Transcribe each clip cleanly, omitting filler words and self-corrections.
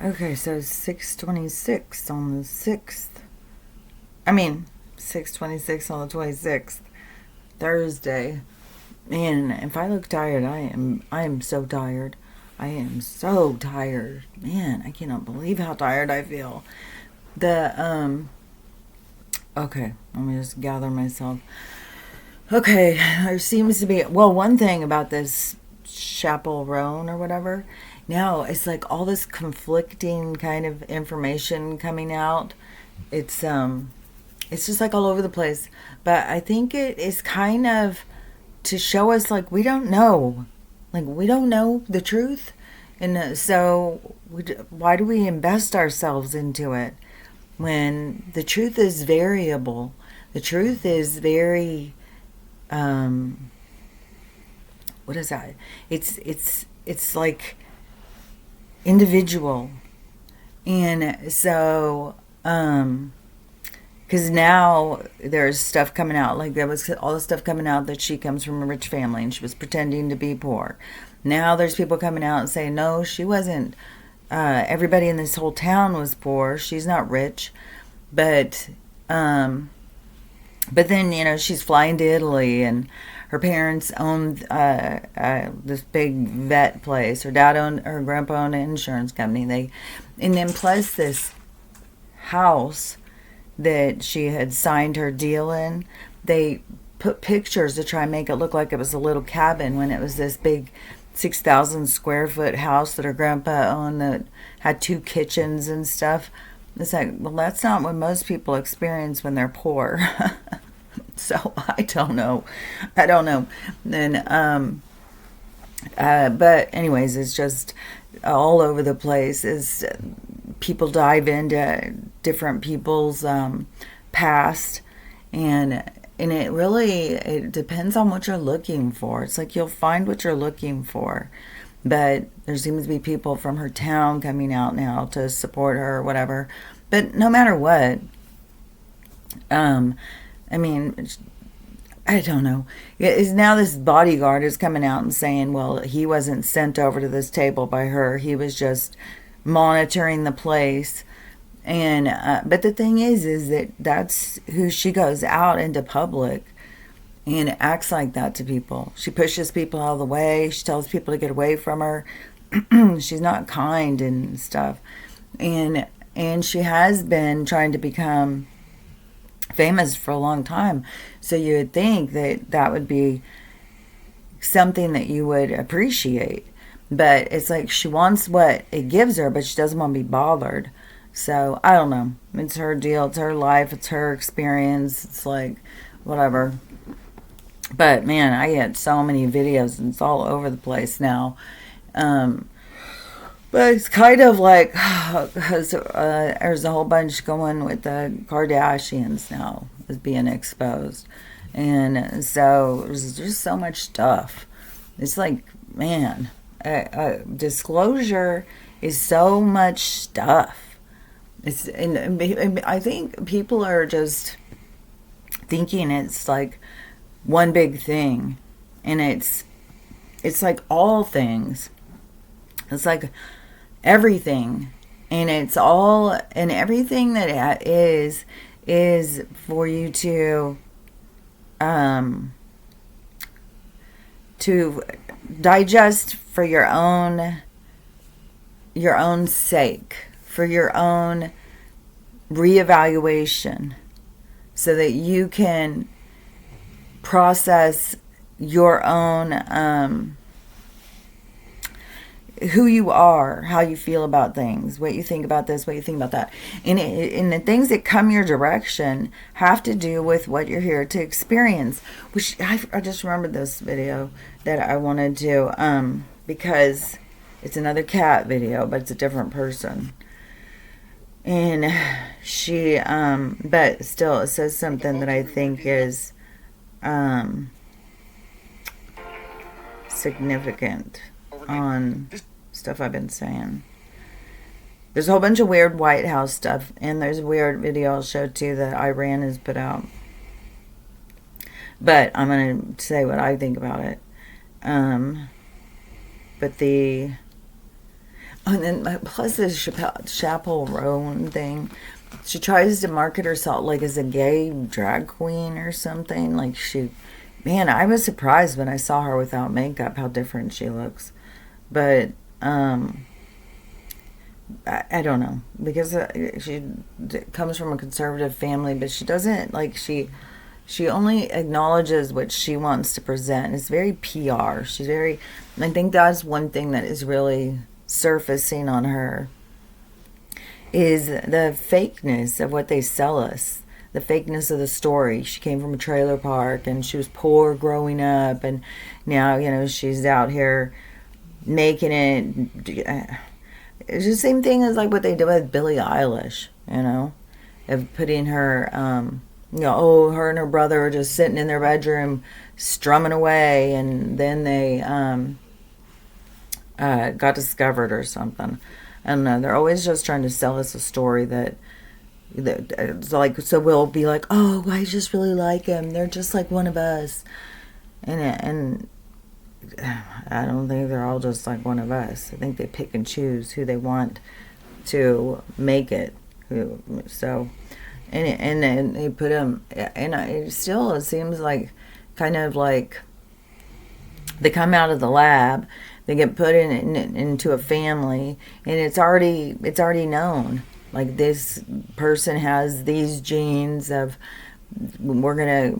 Okay, so 6:26 on the 6th. I mean, 6:26 on the 26th, Thursday. Man, if I look tired, I am so tired. I am so tired. Man, I cannot believe how tired I feel. The okay, let me just gather myself. Okay, there seems to be, well, one thing about this chaperone or whatever. Now it's like all this conflicting kind of information coming out. It's just like all over the place. But I think it is kind of to show us like we don't know the truth, and so why do we invest ourselves into it when the truth is variable? The truth is very um, what is that? It's like individual, and so because now there's stuff coming out, like there was all the stuff coming out that she comes from a rich family and she was pretending to be poor. Now there's people coming out and saying no, she wasn't. Everybody in this whole town was poor. She's not rich, but um, but then she's flying to Italy, and her parents owned this big vet place. Her dad owned, her grandpa owned an insurance company. And then plus this house that she had signed her deal in, they put pictures to try and make it look like it was a little cabin when it was this big 6,000 square foot house that her grandpa owned that had two kitchens and stuff. It's like, well, that's not what most people experience when they're poor. So I don't know. I don't know. Then, but anyways, it's just all over the place. Is people dive into different people's past, and it depends on what you're looking for. It's like you'll find what you're looking for, but there seems to be people from her town coming out now to support her or whatever. But no matter what, um, I mean, I don't know. Is now this bodyguard is coming out and saying, well, he wasn't sent over to this table by her. He was just monitoring the place. And but the thing is that that's who she goes out into public and acts like that to people. She pushes people out of the way. She tells people to get away from her. She's not kind and stuff. And she has been trying to become famous for a long time. So you would think that that would be something that you would appreciate. But it's like she wants what it gives her, but she doesn't want to be bothered. So I don't know. It's her deal. It's her life. It's her experience. It's like whatever. But man, I get so many videos and it's all over the place now. Um, but it's kind of like, because there's a whole bunch going with the Kardashians now is being exposed. And so there's just so much stuff. It's like, man, disclosure is so much stuff. And I think people are just thinking it's like one big thing. And it's like all things. It's like everything, and it's all, and everything that it is for you um to digest for your own sake, for your own reevaluation, so that you can process your own who you are, how you feel about things, what you think about this, what you think about that. And the things that come your direction have to do with what you're here to experience. Which I just remembered this video that I wanted to, because it's another cat video, but it's a different person. And but still, it says something that I think is um, significant on stuff I've been saying. There's a whole bunch of weird White House stuff, and there's a weird video I'll show too that Iran has put out. But I'm going to say what I think about it. But And then plus this chaperone thing. She tries to market herself like as a gay drag queen or something. Like man, I was surprised when I saw her without makeup how different she looks. But I don't know, because she comes from a conservative family, but she doesn't like she only acknowledges what she wants to present. It's very PR. I think that's one thing that is really surfacing on her, is the fakeness of what they sell us, the fakeness of the story. She came from a trailer park and she was poor growing up, and now, she's out here making it. It's the same thing as like what they did with Billie Eilish, of putting her, her and her brother are just sitting in their bedroom strumming away, and then they got discovered or something. I don't know. They're always just trying to sell us a story that it's like, so we'll be like, oh, I just really like them. They're just like one of us. And I don't think they're all just like one of us. I think they pick and choose who they want to make it. So, and they put them, and it seems like kind of like they come out of the lab, they get put into a family, and it's already known. Like, this person has these genes of, we're gonna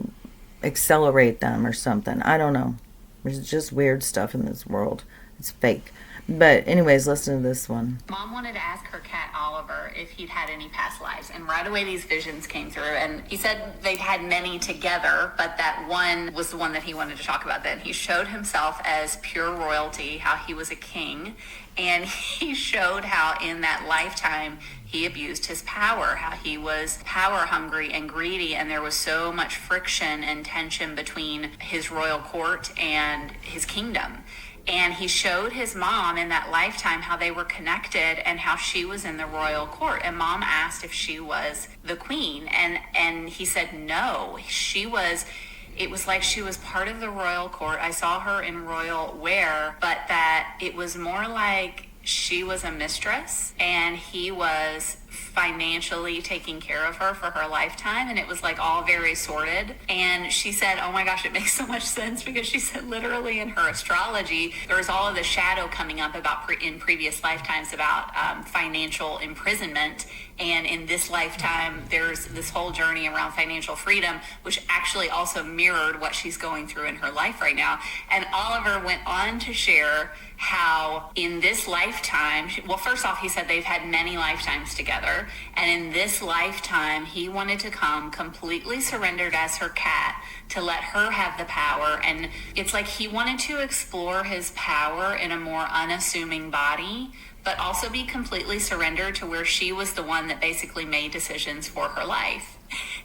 accelerate them or something. I don't know. There's just weird stuff in this world. It's fake. But anyways, listen to this one. Mom wanted to ask her cat Oliver if he'd had any past lives, and right away these visions came through, and he said they'd had many together, but that one was the one that he wanted to talk about. Then he showed himself as pure royalty, how he was a king, and he showed how in that lifetime he abused his power, how he was power hungry and greedy, and there was so much friction and tension between his royal court and his kingdom. And he showed his mom in that lifetime how they were connected and how she was in the royal court. And Mom asked if she was the queen. And he said no. It was like she was part of the royal court. I saw her in royal wear, but that it was more like she was a mistress and he was financially taking care of her for her lifetime, and it was like all very sordid. And she said, oh my gosh, it makes so much sense, because she said literally in her astrology there's all of the shadow coming up about in previous lifetimes about financial imprisonment, and in this lifetime there's this whole journey around financial freedom, which actually also mirrored what she's going through in her life right now. And Oliver went on to share how in this lifetime, well, first off, he said they've had many lifetimes together, and in this lifetime he wanted to come completely surrendered as her cat to let her have the power. And it's like he wanted to explore his power in a more unassuming body, but also be completely surrendered to where she was the one that basically made decisions for her life.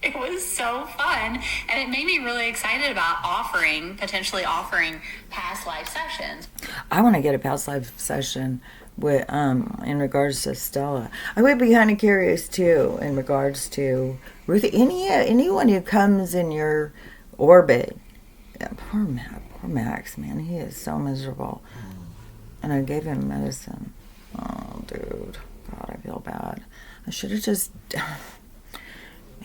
It was so fun, and it made me really excited about potentially offering past life sessions. I want to get a past life session with in regards to Stella. I would be kind of curious too in regards to Ruth. Anyone who comes in your orbit. Yeah, poor Max, man, he is so miserable. And I gave him medicine. Oh, dude, God, I feel bad. I should have just.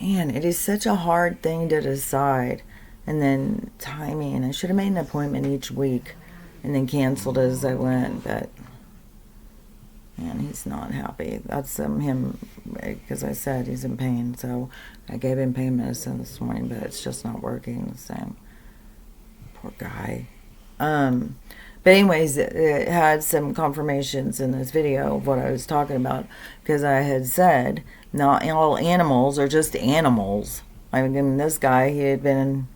Man, it is such a hard thing to decide. And then timing. I should have made an appointment each week and then canceled as I went. But, man, he's not happy. That's him, because I said he's in pain. So I gave him pain medicine this morning, but it's just not working the same. Poor guy. But anyways, it had some confirmations in this video of what I was talking about, because I had said not all animals are just animals. I mean, this guy, he had been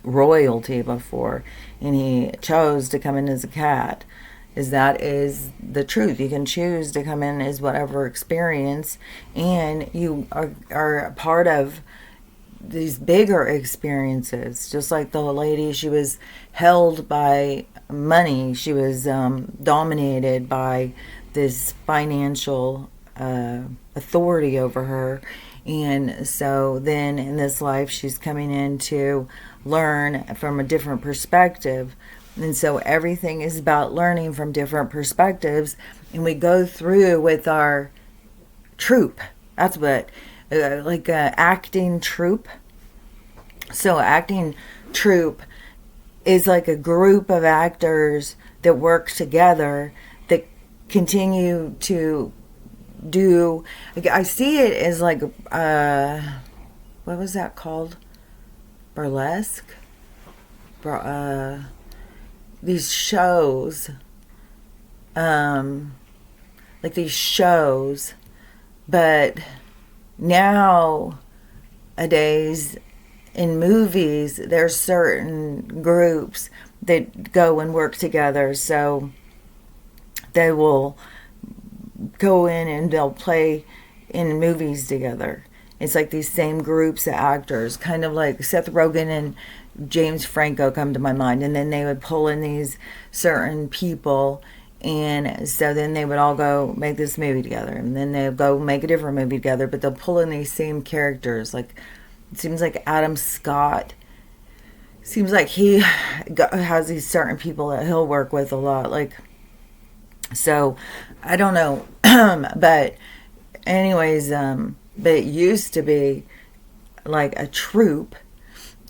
royalty before, and he chose to come in as a cat. That is the truth. You can choose to come in as whatever experience, and you are a part of these bigger experiences. Just like the lady, she was held by money. She was dominated by this financial authority over her. And so then in this life, she's coming in to learn from a different perspective. And so everything is about learning from different perspectives and we go through with our troupe. That's what, like a acting troupe. So acting troupe is like a group of actors that work together that continue to do. I see it as like, what was that called? Burlesque? These shows. Like these shows. But nowadays, in movies, there's certain groups that go and work together. So they will go in and they'll play in movies together. It's like these same groups of actors, kind of like Seth Rogen and James Franco come to my mind. And then they would pull in these certain people. And so then they would all go make this movie together. And then they'll go make a different movie together. But they'll pull in these same characters. Like, it seems like Adam Scott, seems like he has these certain people that he'll work with a lot. Like, so I don't know. But anyways, but it used to be like a troupe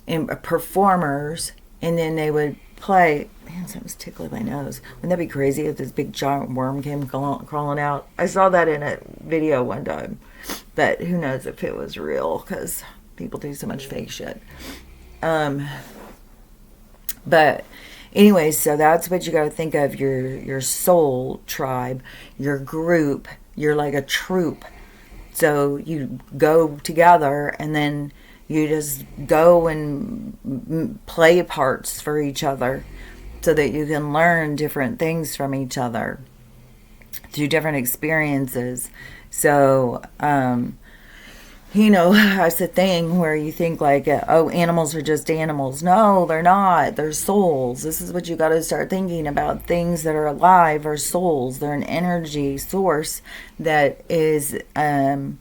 and performers, and then they would play. Man, something's tickling my nose. Wouldn't that be crazy if this big giant worm came crawling out? I saw that in a video one time, but who knows if it was real, because people do so much fake shit. But anyways, so that's what you got to think of, your soul tribe, your group. You're like a troupe. So you go together, and then you just go and play parts for each other so that you can learn different things from each other through different experiences. So, that's a thing where you think like, oh, animals are just animals. No, they're not. They're souls. This is what you got to start thinking about. Things that are alive are souls. They're an energy source that is an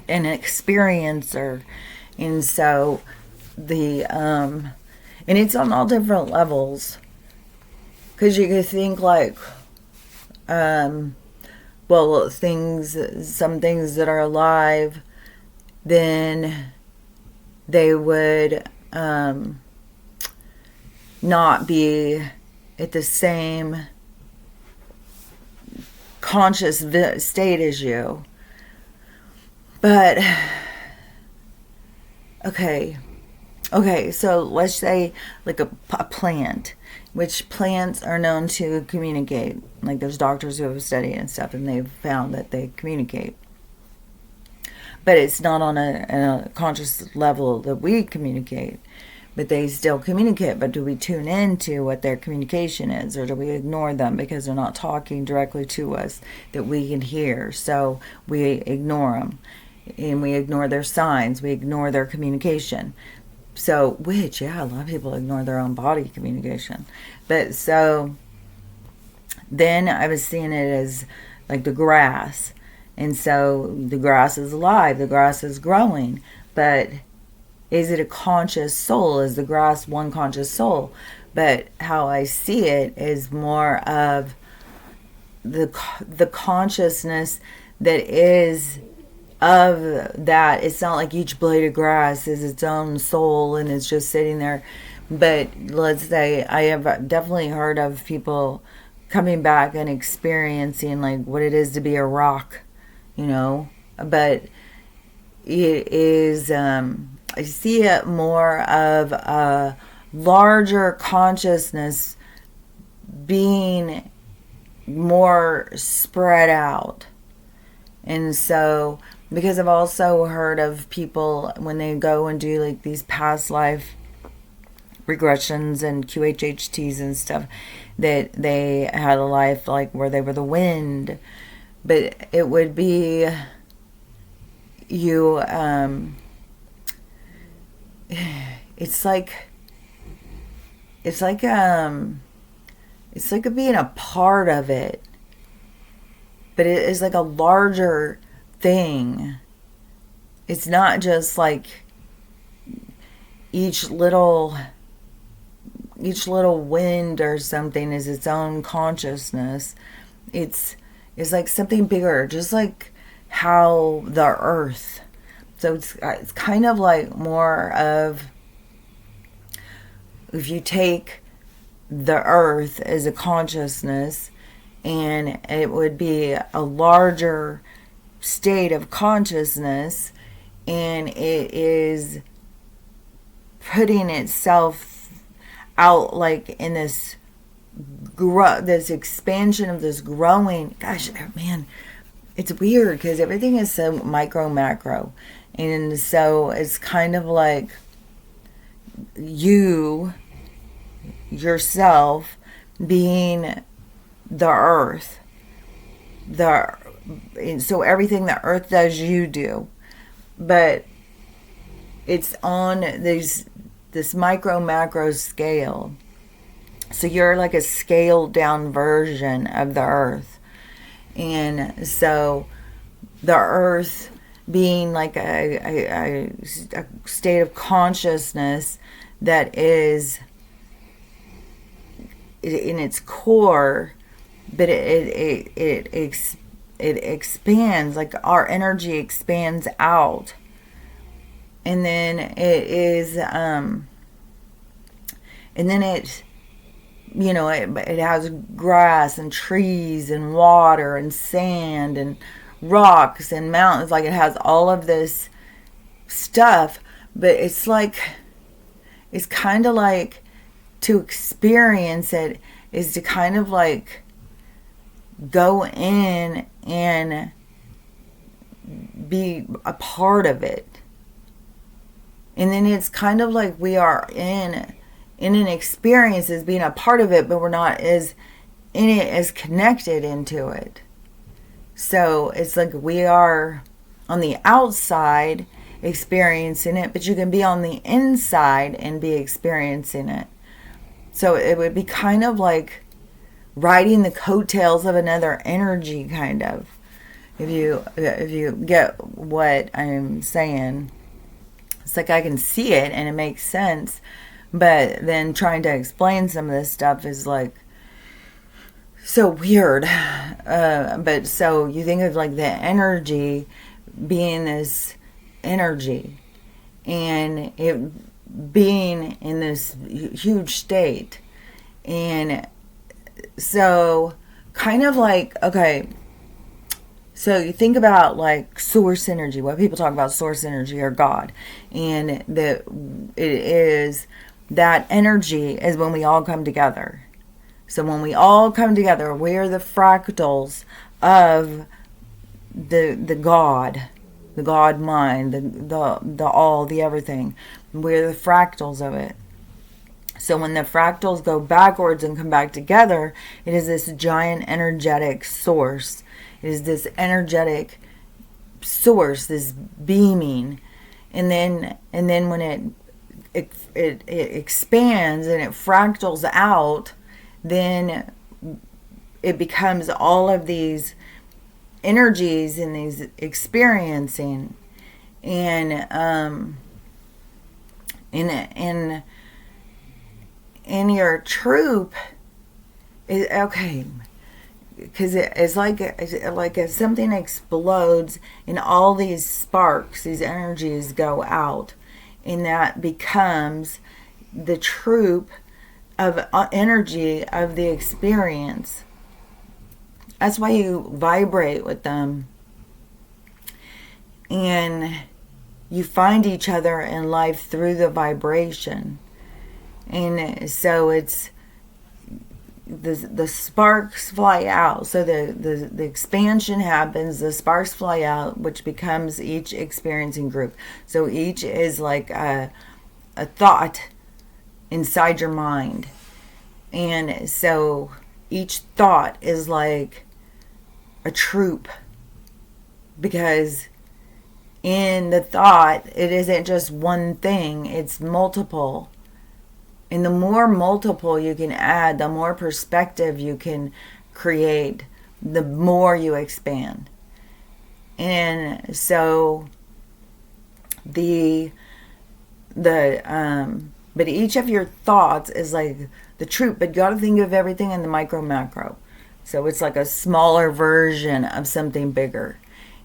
experiencer. And so and it's on all different levels. Because you could think like, some things that are alive, then they would not be at the same conscious state as you. But, okay, so let's say like a plant, which plants are known to communicate. Like there's doctors who have studied and stuff, and they've found that they communicate. But it's not on a conscious level that we communicate. But they still communicate. But do we tune into what their communication is? Or do we ignore them because they're not talking directly to us that we can hear? So we ignore them. And we ignore their signs. We ignore their communication. So, a lot of people ignore their own body communication. But so, then I was seeing it as like the grass. And so, the grass is alive. The grass is growing. But is it a conscious soul? Is the grass one conscious soul? But how I see it is more of the consciousness that is of that. It's not like each blade of grass is its own soul and it's just sitting there. But let's say I have definitely heard of people coming back and experiencing like what it is to be a rock, but it is I see it more of a larger consciousness being more spread out. And so, because I've also heard of people when they go and do like these past life regressions and QHHTs and stuff, that they had a life like where they were the wind. But it would be you, it's like being a part of it. But it is like a larger thing. It's not just like each little wind or something is its own consciousness. it's like something bigger, just like how the earth. So it's kind of like more of, if you take the earth as a consciousness, and it would be a larger state of consciousness, and it is putting itself out like in this this expansion of this growing. Gosh, man, it's weird because everything is so micro macro, and so it's kind of like you yourself being the earth, so everything the earth does, you do, but it's on this micro macro scale. So you're like a scaled down version of the earth. And so the earth being like a state of consciousness that is in its core, but it expands, like our energy expands out. And then it is, and then it, it has grass and trees and water and sand and rocks and mountains. Like, it has all of this stuff, but it's kind of like, to experience it is to kind of like go in and be a part of it. And then it's kind of like we are in an experience as being a part of it, but we're not as in it as connected into it. So it's like we are on the outside experiencing it, but you can be on the inside and be experiencing it. So it would be kind of like riding the coattails of another energy, kind of. If you get what I'm saying. It's like I can see it and it makes sense, but then trying to explain some of this stuff is like so weird. But so you think of like the energy being this energy, and it being in this huge state. And so kind of like, okay, so you think about like source energy, what people talk about source energy or God. And it is, that energy is when we all come together. So when we all come together, we're the fractals of the God mind, the all, the everything. We're the fractals of it. So when the fractals go backwards and come back together, it is this giant energetic source. It is this energetic source, this beaming. And then when it expands and it fractals out, then it becomes all of these energies and these experiencing. And in your troop is okay, because it's like if something explodes and all these sparks, these energies go out, and that becomes the troop of energy of the experience. That's why you vibrate with them, and you find each other in life through the vibration. And so it's the sparks fly out. So the expansion happens, the sparks fly out, which becomes each experiencing group. So each is like a thought inside your mind. And so each thought is like a troop, because in the thought, it isn't just one thing, it's multiple. And the more multiple you can add, the more perspective you can create, the more you expand. And so but each of your thoughts is like the troop, but you got to think of everything in the micro macro. So it's like a smaller version of something bigger.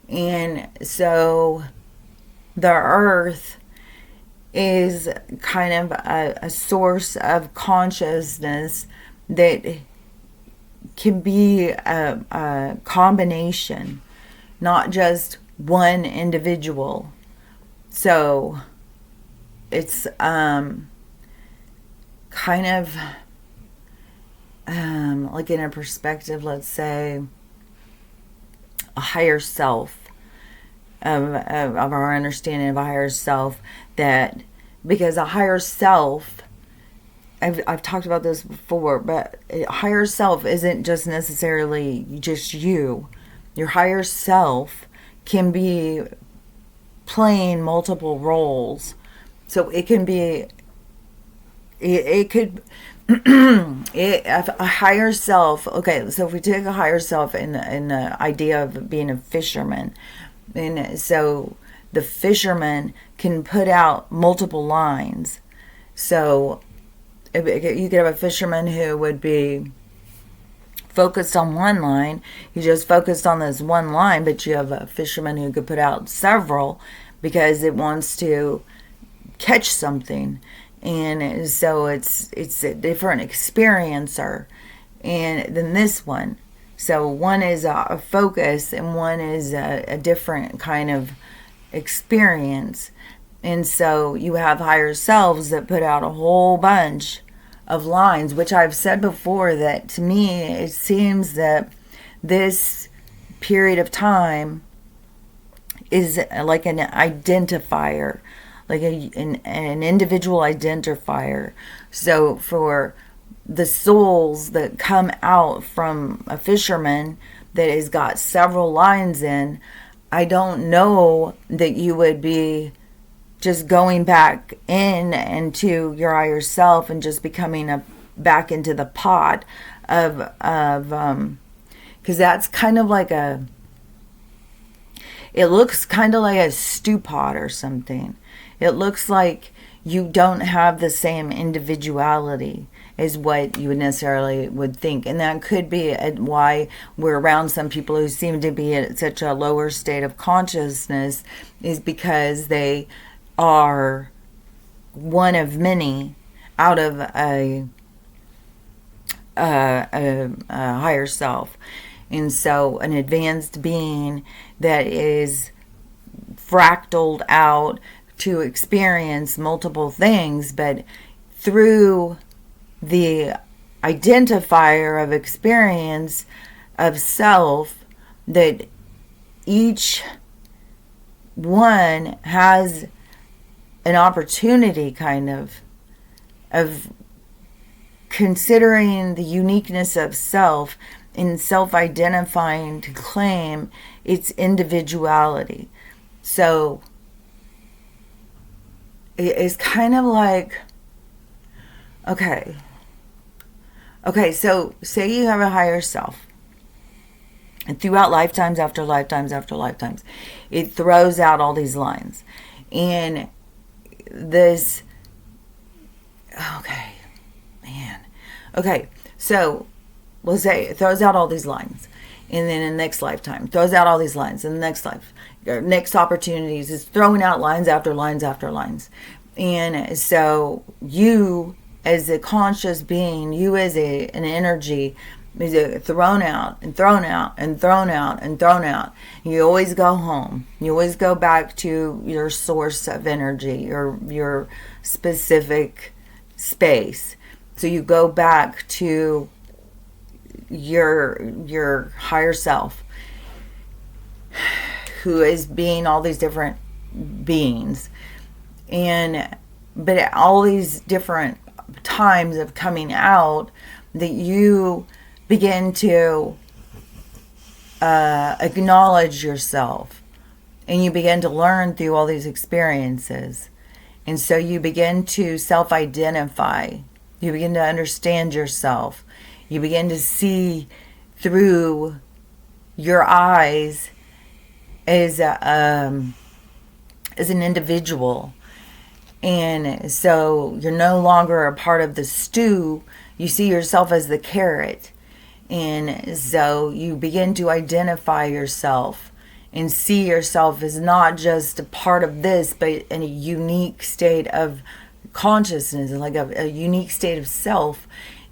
And so the earth is kind of a source of consciousness that can be a combination, not just one individual. So it's kind of like in a perspective, let's say, a higher self of our understanding of a higher self, that because a higher self, I've talked about this before, but a higher self isn't just necessarily just you. Your higher self can be playing multiple roles. So it can be, it could, a higher self. Okay, so if we take a higher self in the idea of being a fisherman, and so the fisherman can put out multiple lines. So you could have a fisherman who would be focused on one line. He just focused on this one line, but you have a fisherman who could put out several because it wants to catch something. And so it's a different experiencer and than this one. So one is a focus and one is a different kind of experience. And so you have higher selves that put out a whole bunch of lines, which I've said before that to me it seems that this period of time is like an identifier, like an individual identifier. So for the souls that come out from a fisherman that has got several lines in, I don't know that you would be just going back into your higher self and just becoming back into the pot of because that's kind of like it looks kind of like a stew pot or something. It looks like you don't have the same individuality is what you would necessarily would think. And that could be why we're around some people who seem to be at such a lower state of consciousness, is because they are one of many out of a higher self. And so an advanced being that is fractaled out to experience multiple things, but through the identifier of experience of self, that each one has an opportunity kind of considering the uniqueness of self and self-identifying to claim its individuality. So it's kind of like, okay, so say you have a higher self, and throughout lifetimes after lifetimes after lifetimes, it throws out all these lines. And this, okay, man. Okay, so let's say it throws out all these lines. And then in the next lifetime, throws out all these lines. In the next life, next opportunities, is throwing out lines after lines after lines. And so you, as a conscious being, you as an energy, is thrown out and thrown out and thrown out and thrown out. You always go home. You always go back to your source of energy, or your specific space. So you go back to your higher self, who is being all these different beings. But all these different times of coming out, that you begin to acknowledge yourself, and you begin to learn through all these experiences. And so you begin to self-identify. You begin to understand yourself. You begin to see through your eyes as an individual. And so you're no longer a part of the stew. You see yourself as the carrot. And so you begin to identify yourself and see yourself as not just a part of this, but in a unique state of consciousness, like a unique state of self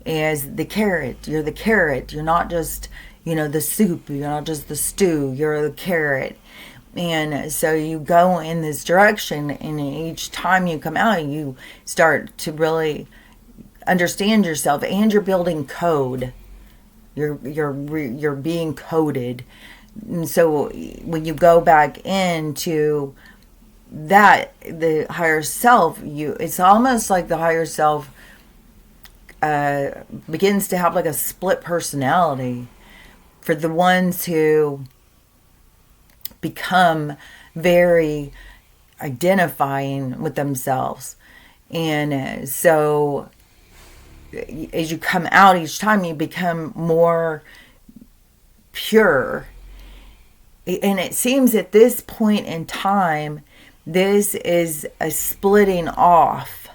as the carrot. You're the carrot. You're not just, the soup. You're not just the stew. You're the carrot. And so you go in this direction, and each time you come out, you start to really understand yourself, and you're building code. You're being coded. And so when you go back into that, the higher self, it's almost like the higher self begins to have like a split personality for the ones who become very identifying with themselves. And so as you come out each time, you become more pure. And it seems at this point in time, this is a splitting off.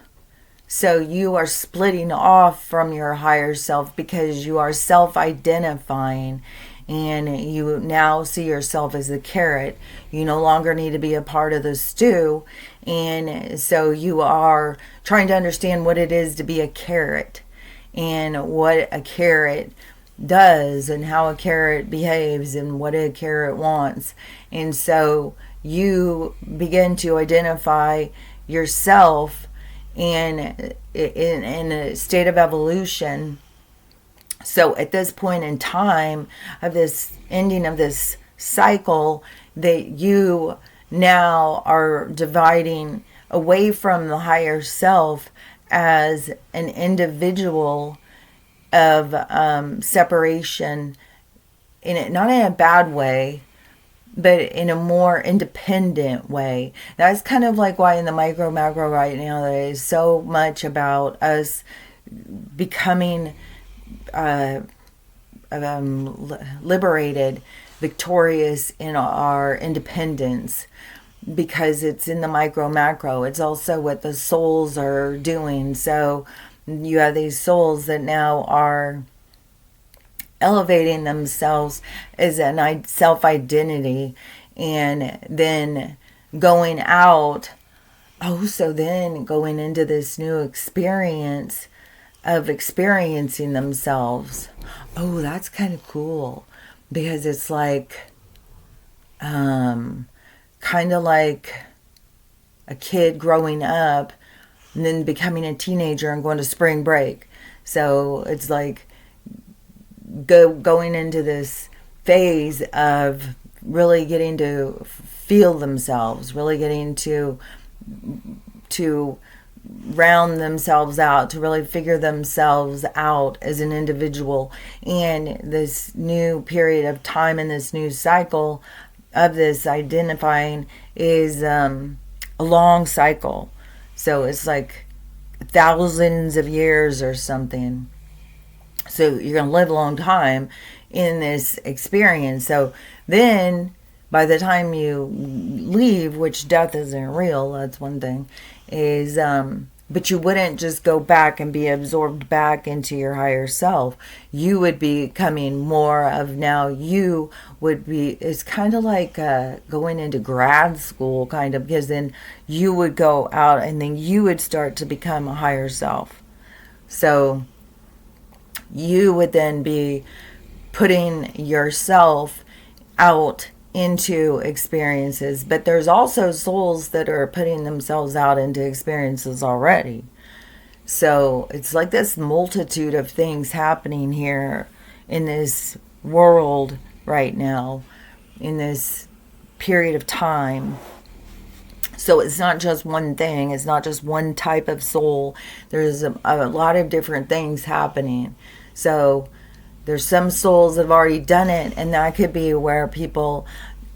So you are splitting off from your higher self because you are self-identifying, and you now see yourself as the carrot. You no longer need to be a part of the stew. And so you are trying to understand what it is to be a carrot, and what a carrot does, and how a carrot behaves, and what a carrot wants. And so you begin to identify yourself in a state of evolution. So at this point in time of this ending of this cycle, that you now are dividing away from the higher self as an individual of separation, not in a bad way, but in a more independent way. That's kind of like why in the micro macro right now there is so much about us becoming liberated, victorious in our independence, because it's in the micro macro. It's also what the souls are doing. So you have these souls that now are elevating themselves as a self-identity, and then going out. So then going into this new experience of experiencing themselves. That's kind of cool, because it's like kind of like a kid growing up and then becoming a teenager and going to spring break. So it's like going into this phase of really getting to feel themselves, really getting to round themselves out, to really figure themselves out as an individual. And this new period of time in this new cycle of this identifying is a long cycle. So it's like thousands of years or something. So you're going to live a long time in this experience. So then by the time you leave, which death isn't real, that's one thing, is but you wouldn't just go back and be absorbed back into your higher self. You would be becoming more of, now you would be, it's kind of like going into grad school, kind of, because then you would go out and then you would start to become a higher self. So you would then be putting yourself out into experiences, but there's also souls that are putting themselves out into experiences already. So it's like this multitude of things happening here in this world right now, in this period of time. So it's not just one thing, it's not just one type of soul. There's a lot of different things happening. So there's some souls that have already done it, and that could be where people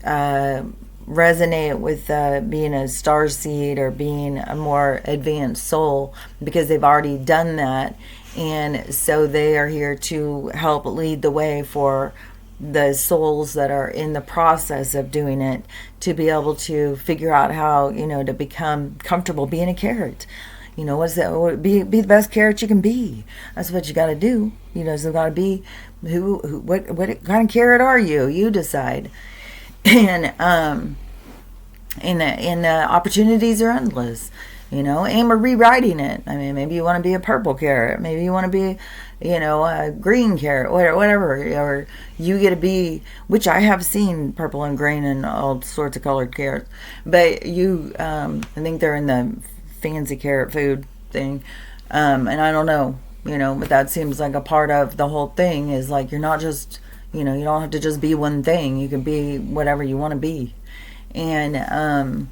resonate with being a starseed or being a more advanced soul, because they've already done that. And so they are here to help lead the way for the souls that are in the process of doing it, to be able to figure out how, to become comfortable being a carrot. What's that? Be the best carrot you can be. That's what you got to do. So got to be what kind of carrot are you? You decide. And opportunities are endless. And we're rewriting it. I mean, maybe you want to be a purple carrot. Maybe you want to be, a green carrot, whatever. Or you get to be, which I have seen purple and green and all sorts of colored carrots. But I think they're in the fancy carrot food thing. And I don't know, but that seems like a part of the whole thing is like you're not just, you don't have to just be one thing. You can be whatever you want to be. And,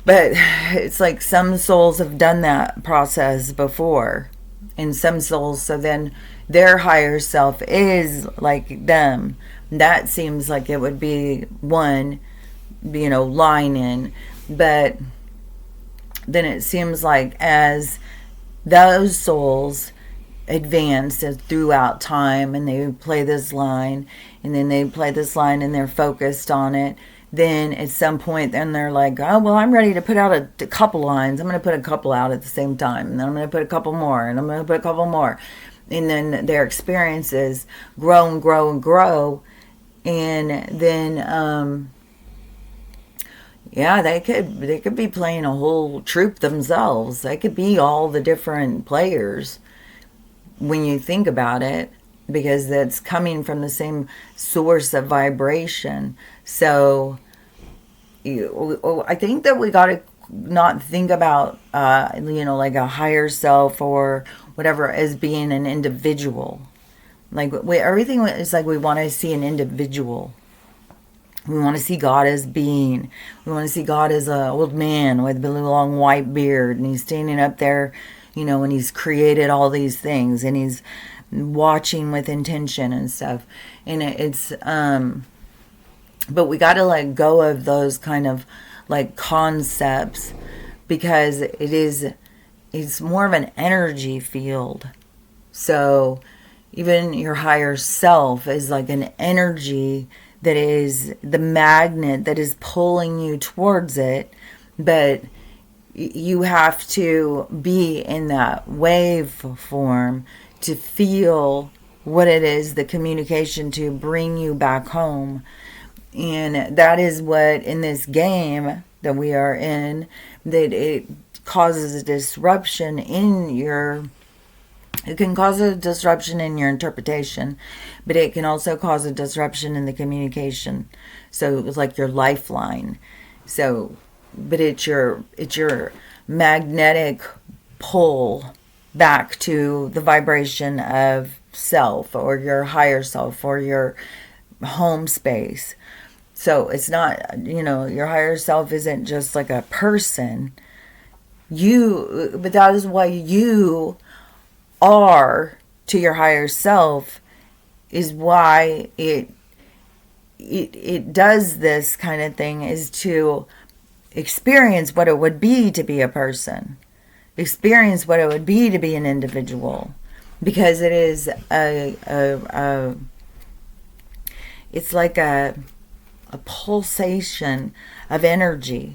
but it's like some souls have done that process before. And some souls, so then their higher self is like them. That seems like it would be one, line in. But then it seems like as those souls advance throughout time and they play this line, and then they play this line and they're focused on it, then at some point then they're like, oh, well, I'm ready to put out a couple lines. I'm going to put a couple out at the same time, and then I'm going to put a couple more, and I'm going to put a couple more. And then their experiences grow and grow and grow. And then, they could be playing a whole troupe themselves. They could be all the different players when you think about it, because that's coming from the same source of vibration. So I think that we got to not think about, like a higher self or whatever as being an individual. Like everything is like we want to see an individual. We want to see God as being. We want to see God as an old man with a long white beard, and he's standing up there, and he's created all these things, and he's watching with intention and stuff. And it's but we got to let go of those kind of like concepts, because it's more of an energy field. So even your higher self is like an energy that is the magnet that is pulling you towards it, but you have to be in that wave form to feel what it is, the communication to bring you back home. And that is what in this game that we are in, that it causes a disruption in it can cause a disruption in your interpretation, but it can also cause a disruption in the communication. So it's like your lifeline. So, but it's your magnetic pull back to the vibration of self, or your higher self, or your home space. So it's not, your higher self isn't just like a person. But that is why you are to your higher self, is why it does this kind of thing, is to experience what it would be to be a person, experience what it would be to be an individual, because it is it's like a pulsation of energy.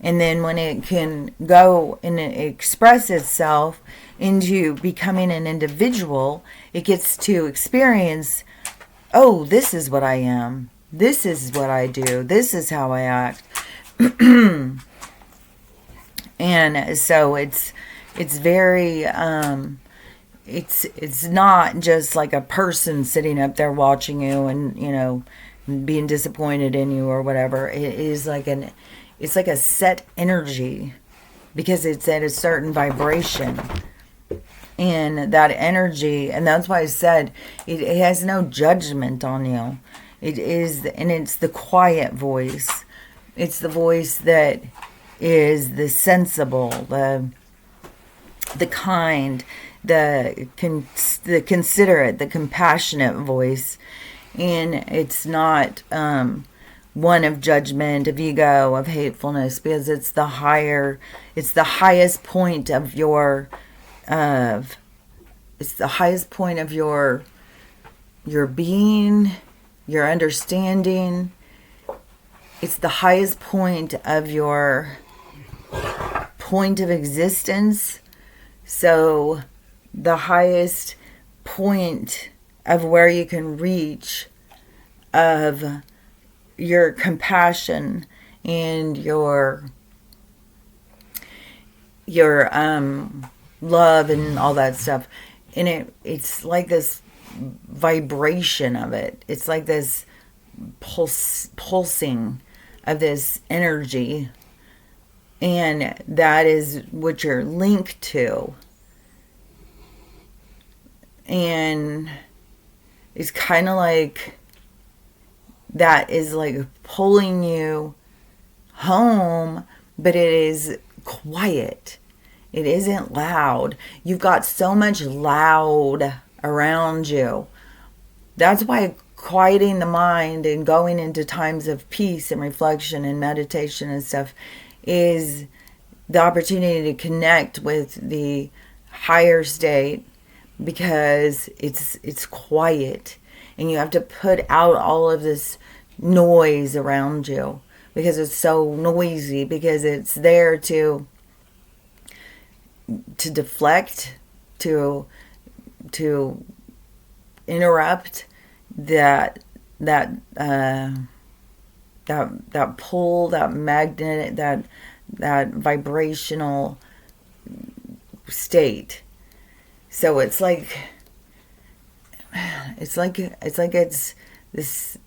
And then when it can go and express itself into becoming an individual, it gets to experience, oh, this is what I am. This is what I do. This is how I act. And so it's very, it's not just like a person sitting up there watching you and, being disappointed in you or whatever. It is like it's like a set energy, because it's at a certain vibration. And that energy, and that's why I said it has no judgment on you. It is, and it's the quiet voice. It's the voice that is the sensible, the kind, the considerate, the compassionate voice. And it's not one of judgment, of ego, of hatefulness, because it's the highest point of your it's the highest point of your being, your understanding. It's the highest point of your point of existence. So the highest point of where you can reach of your compassion and your love and all that stuff. And it's like this vibration of it. It's like this pulsing of this energy. And that is what you're linked to. And it's kind of like that is like pulling you home, but it is quiet. It isn't loud. You've got so much loud around you. That's why quieting the mind and going into times of peace and reflection and meditation and stuff is the opportunity to connect with the higher state, because it's quiet and you have to put out all of this noise around you because it's so noisy, because it's there to deflect, to interrupt that pull, that magnet, that vibrational state. So it's like it's this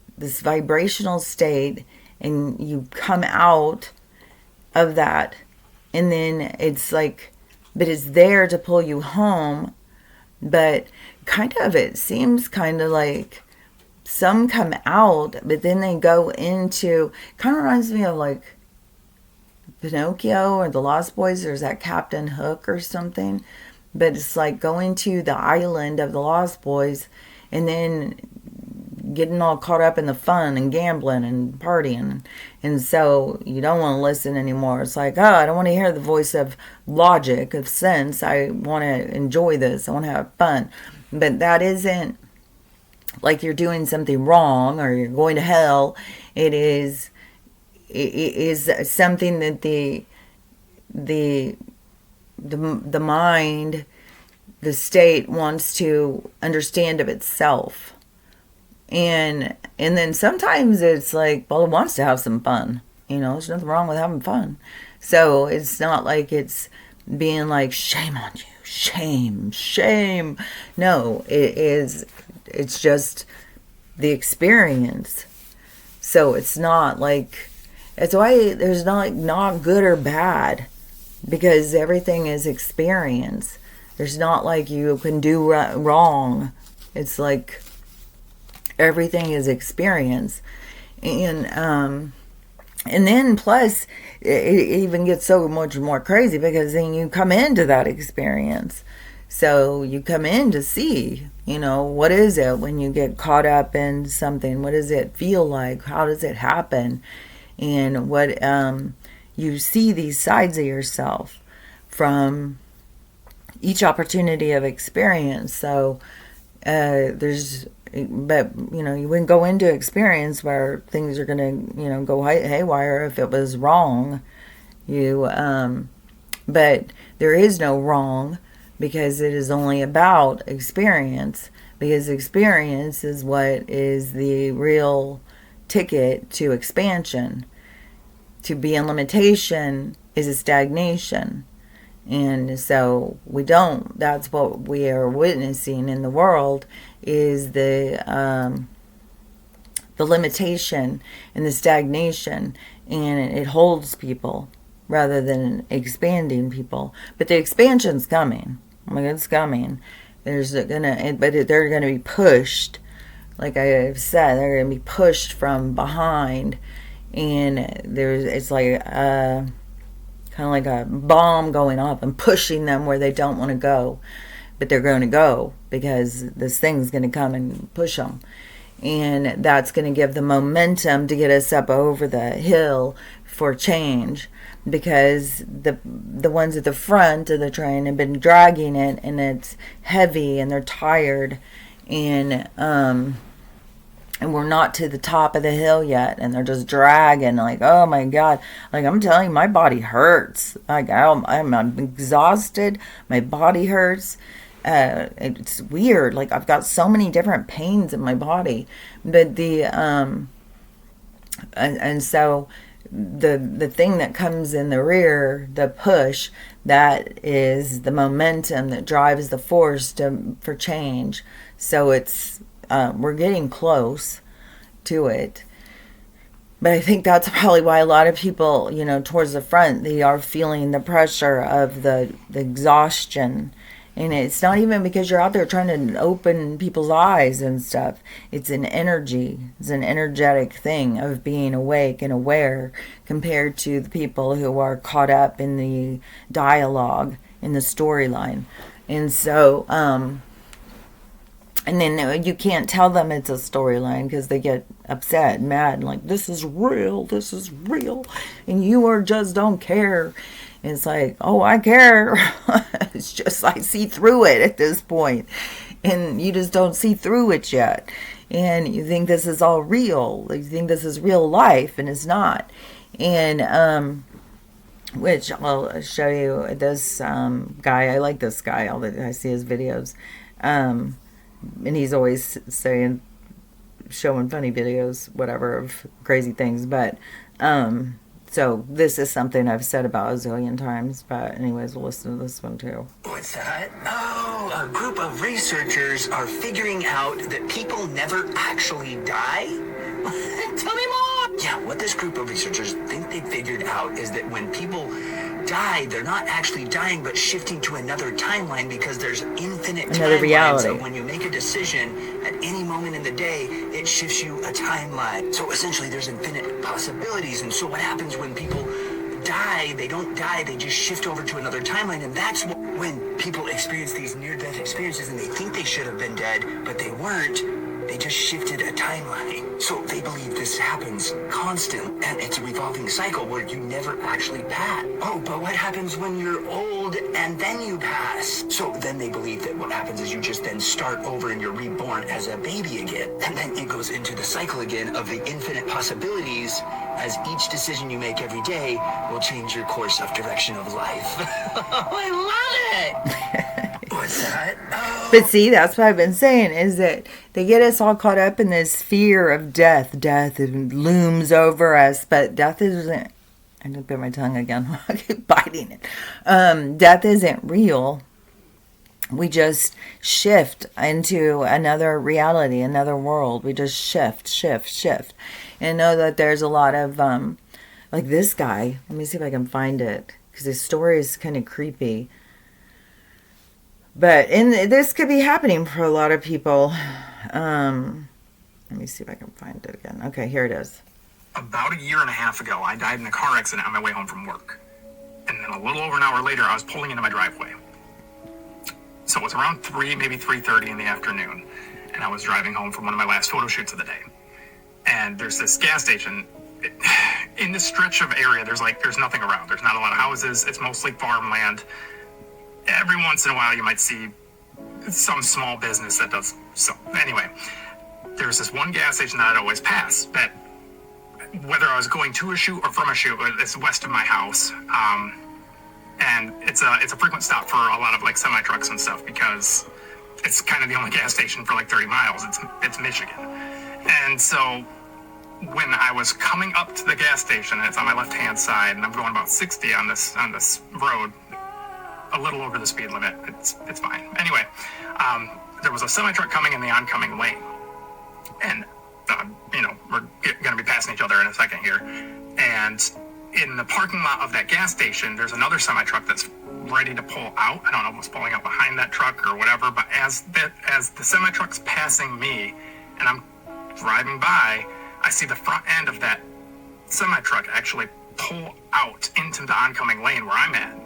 vibrational state, and you come out of that, and then it's like, but it's there to pull you home. But kind of, it seems kind of like some come out, but then they go into, kind of reminds me of like Pinocchio or the Lost Boys. There's that Captain Hook or something. But it's like going to the island of the Lost Boys and then getting all caught up in the fun and gambling and partying. And so you don't want to listen anymore. It's like, oh, I don't want to hear the voice of logic, of sense. I want to enjoy this. I want to have fun. But that isn't like you're doing something wrong or you're going to hell. It is something that the mind, the state, wants to understand of itself. And then sometimes it's like, well, it wants to have some fun. There's nothing wrong with having fun. So it's not like it's being like, shame on you, shame. No, it's just the experience. So it's not like, it's why there's not good or bad, because everything is experience. There's not like you can do wrong. It's like everything is experience. And then plus it even gets so much more crazy, because then you come into that experience. So you come in to see, what is it when you get caught up in something? What does it feel like? How does it happen? And what you see these sides of yourself from each opportunity of experience. So you wouldn't go into experience where things are going to go haywire if it was wrong. But there is no wrong, because it is only about experience, because experience is what is the real ticket to expansion. To be in limitation is a stagnation. And so that's what we are witnessing in the world, is the limitation and the stagnation, and it holds people rather than expanding people. But the expansion's coming. It's coming. But they're gonna be pushed, like I've said, they're gonna be pushed from behind, and it's like kind of like a bomb going off and pushing them where they don't want to go, but they're going to go because this thing's going to come and push them. And that's going to give the momentum to get us up over the hill for change, because the ones at the front of the train have been dragging it, and it's heavy and they're tired, and and we're not to the top of the hill yet, and they're just dragging, like, oh my God, like, I'm telling you, my body hurts, like, I'm exhausted, my body hurts. It's weird, like, I've got so many different pains in my body, but and so the thing that comes in the rear, the push, that is the momentum that drives the force for change. So it's we're getting close to it. But I think that's probably why a lot of people, towards the front, they are feeling the pressure of the exhaustion. And it's not even because you're out there trying to open people's eyes and stuff. It's an energy. It's an energetic thing of being awake and aware compared to the people who are caught up in the dialogue, in the storyline. And so, and then you can't tell them it's a storyline because they get upset and mad and like, this is real, and you just don't care. And it's like, oh, I care. It's just I see through it at this point. And you just don't see through it yet. And you think this is all real. You think this is real life, and it's not. And which I'll show you this guy. I like this guy. I see his videos. And he's always showing funny videos, whatever, of crazy things. But so this is something I've said about a zillion times, but anyways, we'll listen to this one too. What's that? Oh, a group of researchers are figuring out that people never actually die? Tell me more! Yeah, what this group of researchers think they figured out is that when people die, they're not actually dying, but shifting to another timeline because there's infinite timelines. Reality. So when you make a decision at any moment in the day, it shifts you a timeline. So essentially, there's infinite possibilities. And so what happens when people die, they don't die, they just shift over to another timeline. And that's when people experience these near-death experiences and they think they should have been dead, but they weren't. They just shifted a timeline. So they believe this happens constantly, and it's a revolving cycle where you never actually pass. Oh, but what happens when you're old and then you pass? So then they believe that what happens is you just then start over and you're reborn as a baby again. And then it goes into the cycle again of the infinite possibilities, as each decision you make every day will change your course of direction of life. I love it! What's that? Oh. But see, that's what I've been saying, is that they get us all caught up in this fear of death. Death looms over us, but death isn't. I just bit my tongue again. I keep biting it. Death isn't real. We just shift into another reality, another world. We just shift. And know that there's a lot of, like this guy. Let me see if I can find it, because his story is kind of creepy. But this could be happening for a lot of people. Let me see if I can find it again. Okay, here it is. About a year and a half ago, I died in a car accident on my way home from work. And then a little over an hour later, I was pulling into my driveway. So it was around 3, maybe 3:30 in the afternoon. And I was driving home from one of my last photo shoots of the day. And there's this gas station. In this stretch of area, there's nothing around. There's not a lot of houses. It's mostly farmland. Every once in a while, you might see some small business that does so. Anyway, there's this one gas station that I'd always pass. That whether I was going to a shoot or from a shoot, it's west of my house, and it's a frequent stop for a lot of like semi trucks and stuff because it's kind of the only gas station for like 30 miles. It's Michigan, and so when I was coming up to the gas station, and it's on my left hand side, and I'm going about 60 on this road. A little over the speed limit. It's fine. Anyway, there was a semi-truck coming in the oncoming lane. And, we're going to be passing each other in a second here. And in the parking lot of that gas station, there's another semi-truck that's ready to pull out. I don't know if it's pulling out behind that truck or whatever, but as the semi-truck's passing me and I'm driving by, I see the front end of that semi-truck actually pull out into the oncoming lane where I'm at.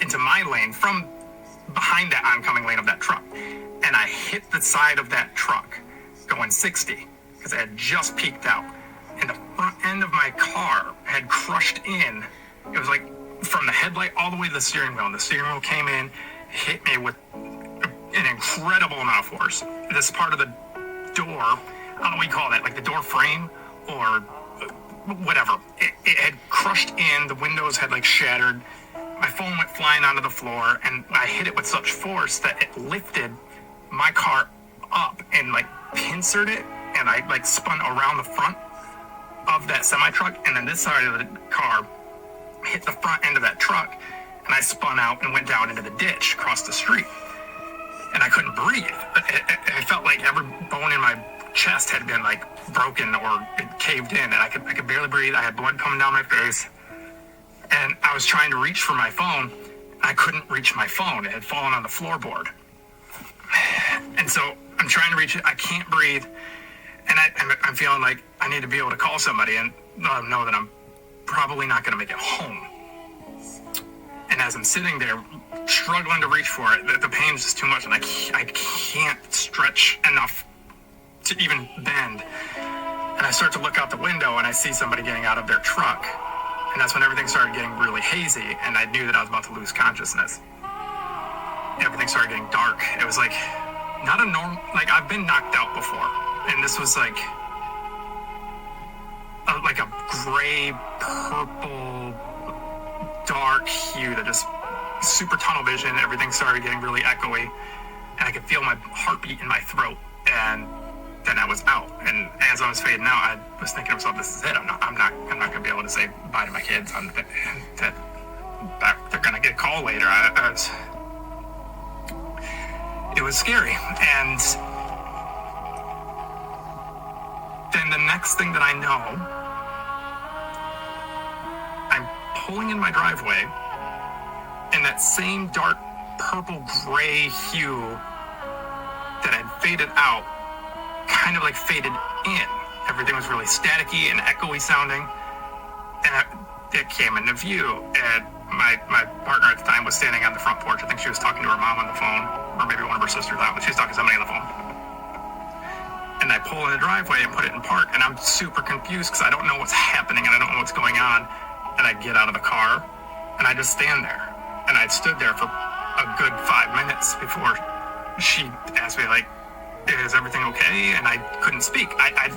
Into my lane from behind that oncoming lane of that truck. And I hit the side of that truck going 60 because I had just peeked out. And the front end of my car had crushed in. It was like from the headlight all the way to the steering wheel. And the steering wheel came in, hit me with an incredible amount of force. This part of the door I don't know what you call that, like the door frame or whatever. It had crushed in, the windows had like shattered. My phone went flying onto the floor, and I hit it with such force that it lifted my car up and like pincered it, and I like spun around the front of that semi-truck, and then this side of the car hit the front end of that truck, and I spun out and went down into the ditch across the street, and I couldn't breathe. I felt like every bone in my chest had been like broken or it caved in, and I could barely breathe. I had blood coming down my face, and I was trying to reach for my phone. I couldn't reach my phone. It had fallen on the floorboard, and so I'm trying to reach it. I can't breathe, and I'm feeling like I need to be able to call somebody and let them know that I'm probably not going to make it home. And as I'm sitting there struggling to reach for it, the pain's just too much, and I can't stretch enough to even bend. And I start to look out the window, and I see somebody getting out of their truck. And that's when everything started getting really hazy, and I knew that I was about to lose consciousness. Everything started getting dark. It was like, not a normal, like I've been knocked out before, and this was like a gray, purple, dark hue that just super tunnel vision. Everything started getting really echoey, and I could feel my heartbeat in my throat. And then I was out. And as I was fading out, I was thinking to myself, "This is it. I'm not gonna be able to say bye to my kids. They're gonna get a call later." It was scary. And then the next thing that I know, I'm pulling in my driveway, and that same dark purple gray hue that had faded out kind of like faded in. Everything was really staticky and echoey sounding, and it came into view. And my partner at the time was standing on the front porch. I think she was talking to her mom on the phone, or maybe one of her sisters out, but she was talking to somebody on the phone. And I pull in the driveway and put it in park, and I'm super confused because I don't know what's happening and I don't know what's going on. And I get out of the car, and I just stand there. And I stood there for a good 5 minutes before she asked me, like, "Is everything okay?" And I couldn't speak. I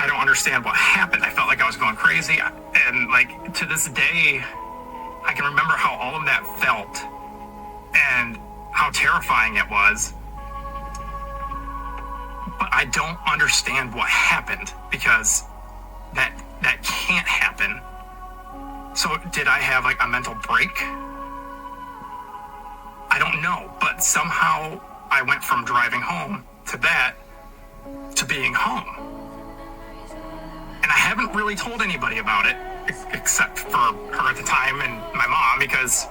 don't understand what happened. I felt like I was going crazy. And like to this day, I can remember how all of that felt and how terrifying it was. But I don't understand what happened, because that can't happen. So did I have like a mental break? I don't know, but somehow I went from driving home to that to being home. And I haven't really told anybody about it except for her at the time and my mom, because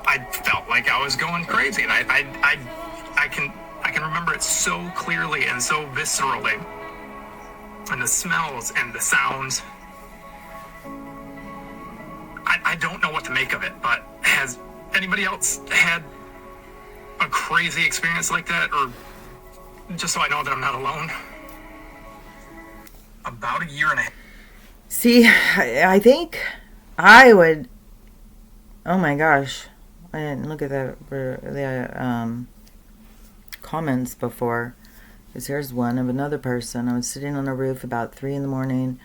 I felt like I was going crazy. And I can remember it so clearly and so viscerally. And the smells and the sounds. I don't know what to make of it, but has anybody else had a crazy experience like that? Or just so I know that I'm not alone? About a year and a half. See, I think I would. Oh my gosh, I didn't look at the comments before. Because here's one of another person. I was sitting on a roof about 3 a.m.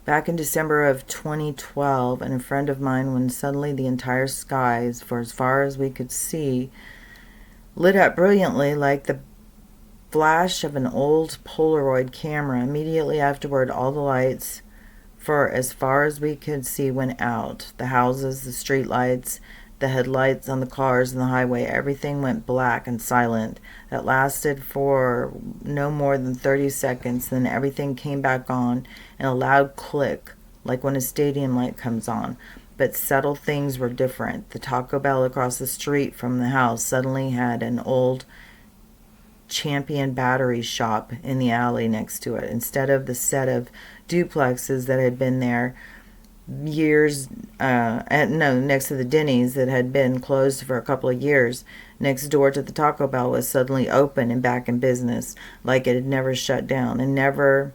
back in December of 2012, and a friend of mine, when suddenly the entire skies, for as far as we could see, lit up brilliantly like the flash of an old Polaroid camera. Immediately afterward, all the lights, for as far as we could see, went out. The houses, the street lights, the headlights on the cars and the highway, everything went black and silent. That lasted for no more than 30 seconds. Then everything came back on in a loud click, like when a stadium light comes on. But subtle things were different. The Taco Bell across the street from the house suddenly had an old Champion battery shop in the alley next to it. Instead of the set of duplexes that had been there years, next to the Denny's that had been closed for a couple of years, next door to the Taco Bell was suddenly open and back in business, like it had never shut down. And never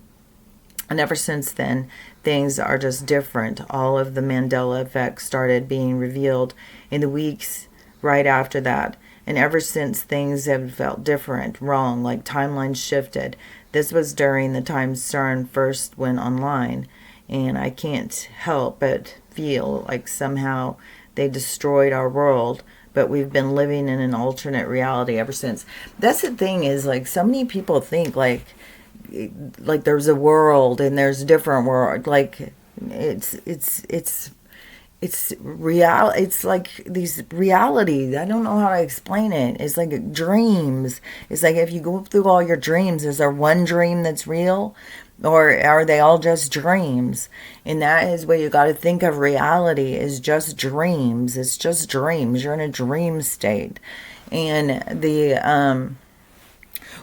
since then, things are just different. All of the Mandela effect started being revealed in the weeks right after that. And ever since, things have felt different, wrong, like timelines shifted. This was during the time CERN first went online, and I can't help but feel like somehow they destroyed our world, but we've been living in an alternate reality ever since. That's the thing, is like so many people think like there's a world and there's a different world. Like it's real. It's like these realities. I don't know how to explain it. It's like dreams. It's like if you go through all your dreams, is there one dream that's real, or are they all just dreams? And that is what you got to think of. Reality is just dreams. It's just dreams. You're in a dream state, and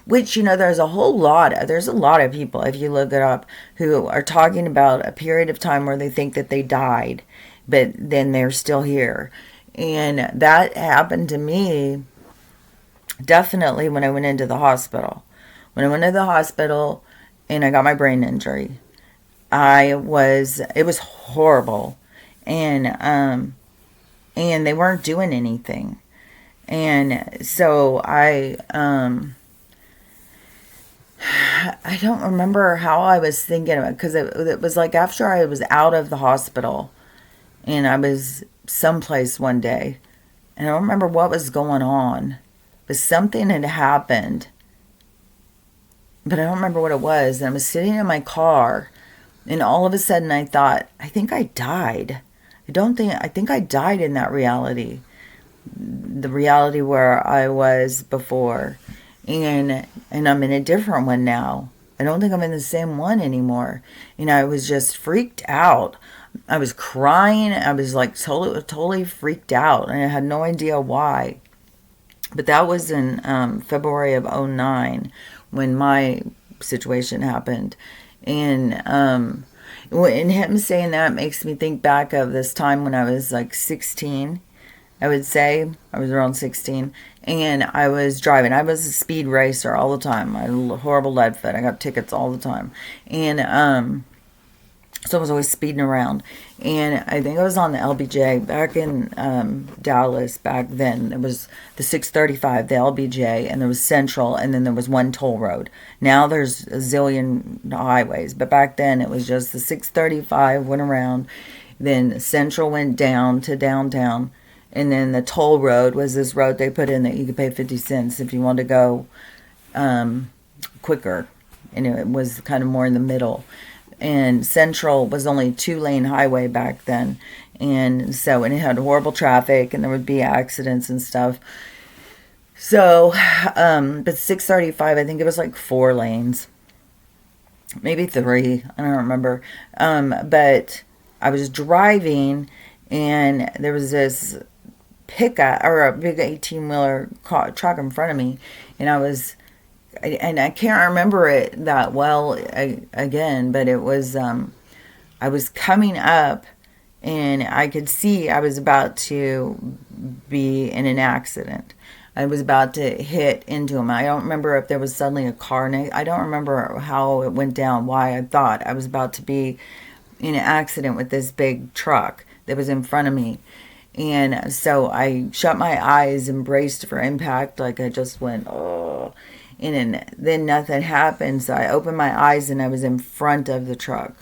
which, there's a lot of people, if you look it up, who are talking about a period of time where they think that they died, but then they're still here. And that happened to me definitely when I went into the hospital. When I went into the hospital and I got my brain injury, it was horrible. And they weren't doing anything. And so I don't remember how I was thinking about it, because it was like after I was out of the hospital and I was someplace one day, and I don't remember what was going on, but something had happened, but I don't remember what it was. And I was sitting in my car, and all of a sudden I thought, I think I died. I think I died in that reality, the reality where I was before. And I'm in a different one now. I don't think I'm in the same one anymore. And I was just freaked out. I was crying. I was like totally freaked out. And I had no idea why. But that was in February of 2009 when my situation happened. And him saying that makes me think back of this time when I was like 16. I would say I was around 16, and I was driving. I was a speed racer all the time. I had a horrible lead foot. I got tickets all the time. And so I was always speeding around. And I think I was on the LBJ back in Dallas back then. It was the 635, the LBJ, and there was Central, and then there was one toll road. Now there's a zillion highways, but back then it was just the 635 went around. Then Central went down to downtown. And then the toll road was this road they put in that you could pay 50 cents if you wanted to go quicker. And it was kind of more in the middle. And Central was only a 2-lane highway back then. And it had horrible traffic, and there would be accidents and stuff. So, but 635, I think it was like 4 lanes. Maybe 3, I don't remember. But I was driving, and there was this pickup or a big 18-wheeler truck in front of me, and I can't remember it that well again, but it was I was coming up, and I could see I was about to be in an accident. I was about to hit into him. I don't remember if there was suddenly a car. I don't remember how it went down, why I thought I was about to be in an accident with this big truck that was in front of me. And so I shut my eyes and braced for impact, like I just went, oh. And then nothing happened. So I opened my eyes, and I was in front of the truck.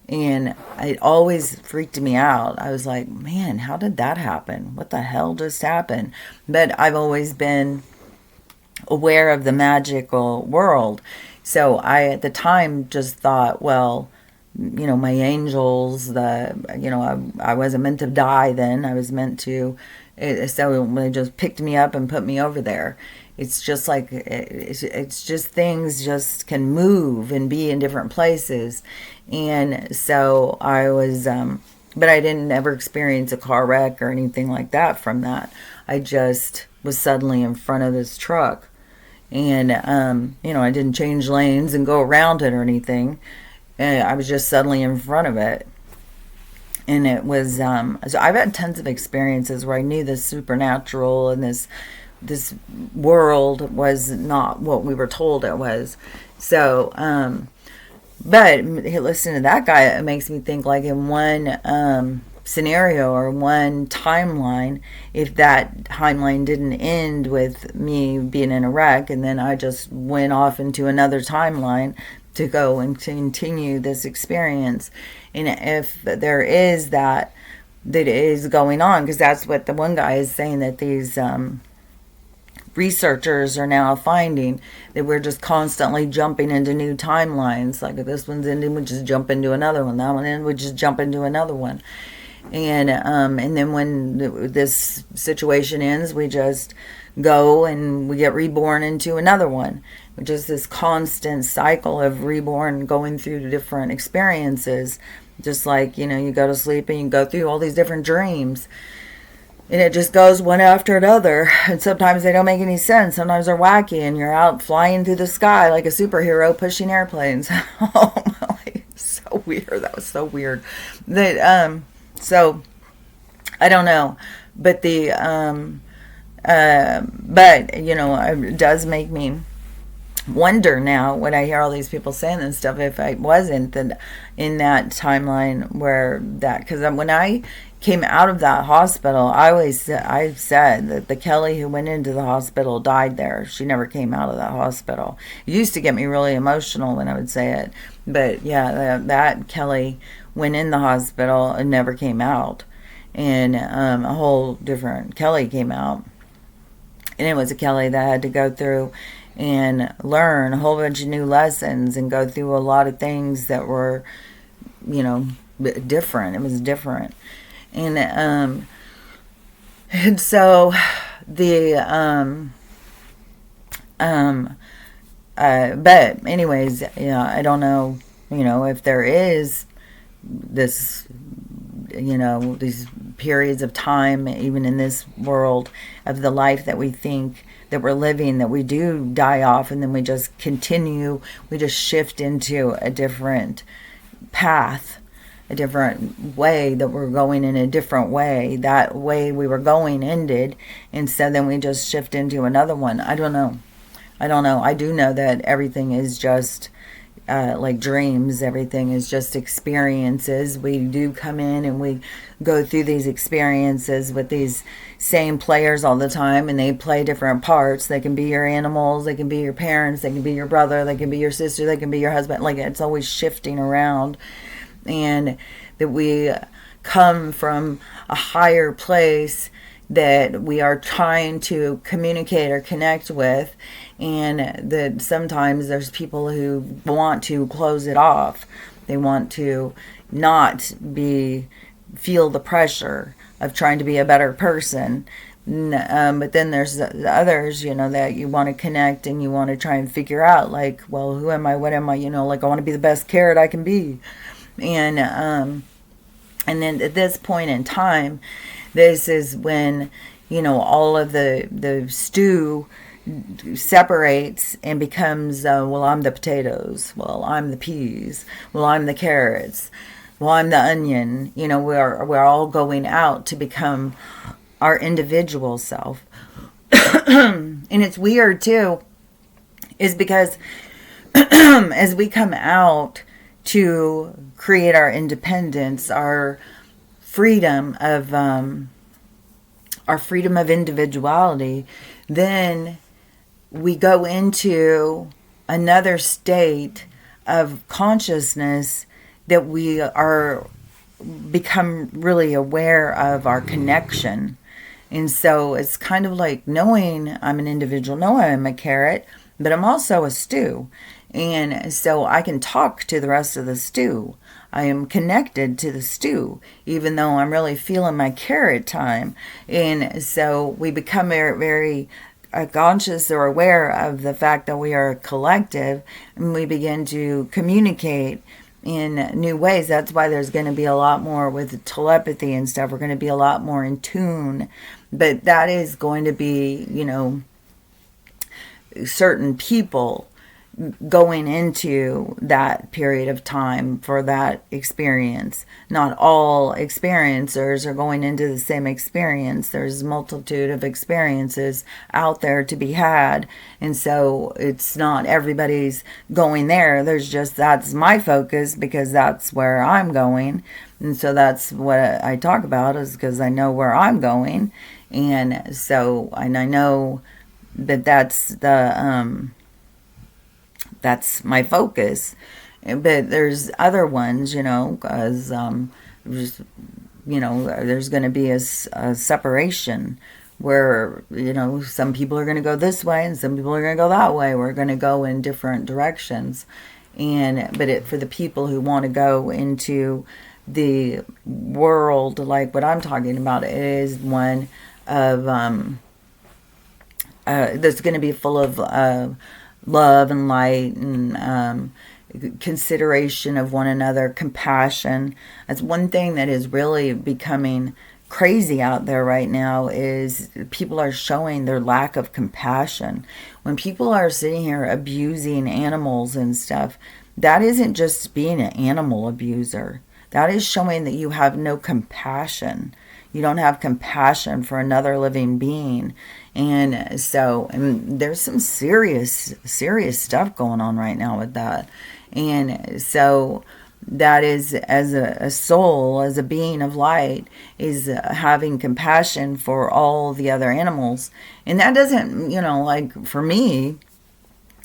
And it always freaked me out. I was like, man, how did that happen? What the hell just happened? But I've always been aware of the magical world. So I, at the time, just thought, well, my angels, I wasn't meant to die then. I was meant to, so when they just picked me up and put me over there, it's just like, it's just things just can move and be in different places. And so I was, but I didn't ever experience a car wreck or anything like that from that. I just was suddenly in front of this truck. And, I didn't change lanes and go around it or anything. And I was just suddenly in front of it. And it was, so I've had tons of experiences where I knew this supernatural and this world was not what we were told it was. So, but listen to that guy, it makes me think like in one scenario or one timeline, if that timeline didn't end with me being in a wreck and then I just went off into another timeline to go and continue this experience. And if there is that is going on, because that's what the one guy is saying, that these researchers are now finding, that we're just constantly jumping into new timelines. Like if this one's ending, we just jump into another one. That one ended, we just jump into another one. And then when this situation ends, we just go and we get reborn into another one. Just this constant cycle of reborn, going through different experiences. Just like, you go to sleep and you go through all these different dreams. And it just goes one after another. And sometimes they don't make any sense. Sometimes they're wacky and you're out flying through the sky like a superhero pushing airplanes. Oh my, so weird. That was so weird. So I don't know. But it does make me wonder now when I hear all these people saying this stuff, if I wasn't in that timeline where that, because when I came out of that hospital, I said that the Kelly who went into the hospital died there. She never came out of that hospital. It used to get me really emotional when I would say it, but yeah, that Kelly went in the hospital and never came out, and a whole different Kelly came out, and it was a Kelly that had to go through and learn a whole bunch of new lessons and go through a lot of things that were, different. It was different. And so but anyways, I don't know, if there is this, these periods of time, even in this world of the life that we think that we're living, that we do die off and then we just continue, we just shift into a different path, a different way, that we're going in a different way. That way we were going ended, and so then we just shift into another one. I don't know. I do know that everything is just like dreams. Everything is just experiences. We do come in and we go through these experiences with these same players all the time, and they play different parts. They can be your animals, they can be your parents, they can be your brother, they can be your sister, they can be your husband. Like, it's always shifting around, and that we come from a higher place that we are trying to communicate or connect with, and that sometimes there's people who want to close it off. They want to not feel the pressure of trying to be a better person. But then there's the others, that you want to connect and you want to try and figure out, like, well, who am I? What am I? Like, I want to be the best carrot I can be. And then at this point in time, this is when, all of the stew separates and becomes, well, I'm the potatoes, well, I'm the peas, well, I'm the carrots, well, I'm the onion. We're all going out to become our individual self. And it's weird too, is because as we come out to create our independence, our freedom of individuality, then we go into another state of consciousness that we are become really aware of our connection. And so it's kind of like knowing I'm an individual, knowing I'm a carrot, but I'm also a stew. And so I can talk to the rest of the stew. I am connected to the stew, even though I'm really feeling my carrot time. And so we become very, very conscious or aware of the fact that we are a collective, and we begin to communicate in new ways. That's why there's going to be a lot more with telepathy and stuff. We're going to be a lot more in tune. But that is going to be, certain people going into that period of time for that experience. Not all experiencers are going into the same experience. There's a multitude of experiences out there to be had, and so it's not everybody's going there. There's just, that's my focus because that's where I'm going. And so that's what I talk about, is because I know where I'm going. And so, and I know that that's my focus. But there's other ones, because just, there's going to be a separation where, some people are going to go this way and some people are going to go that way. We're going to go in different directions. But for the people who want to go into the world, like what I'm talking about, it is one of, that's going to be full of love and light and consideration of one another, compassion. That's one thing that is really becoming crazy out there right now, is people are showing their lack of compassion. When people are sitting here abusing animals and stuff, that isn't just being an animal abuser. That is showing that you have no compassion. You don't have compassion for another living being. And so, and there's some serious stuff going on right now with that. And so that is, as a soul, as a being of light, is having compassion for all the other animals. And that doesn't, like for me,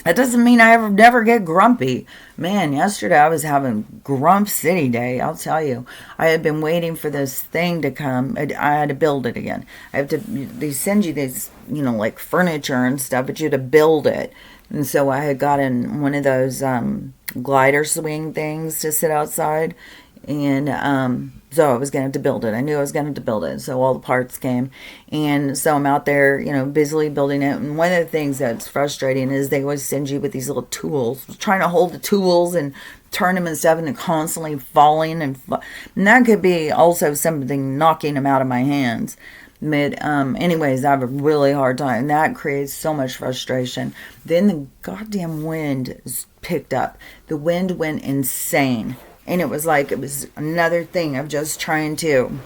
that doesn't mean I never get grumpy. Man, yesterday I was having Grump City Day, I'll tell you. I had been waiting for this thing to come. I had to build it again. They send you this, like furniture and stuff, but you had to build it. And so I had gotten one of those glider swing things to sit outside. And so I was going to have to build it. I knew I was going to have to build it. So all the parts came. And so I'm out there, busily building it. And one of the things that's frustrating is they always send you with these little tools, trying to hold the tools and turn them and stuff, and they're constantly falling. And that could be also something knocking them out of my hands. But anyways, I have a really hard time. And that creates so much frustration. Then the goddamn wind picked up. The wind went insane. And it was another thing of just trying to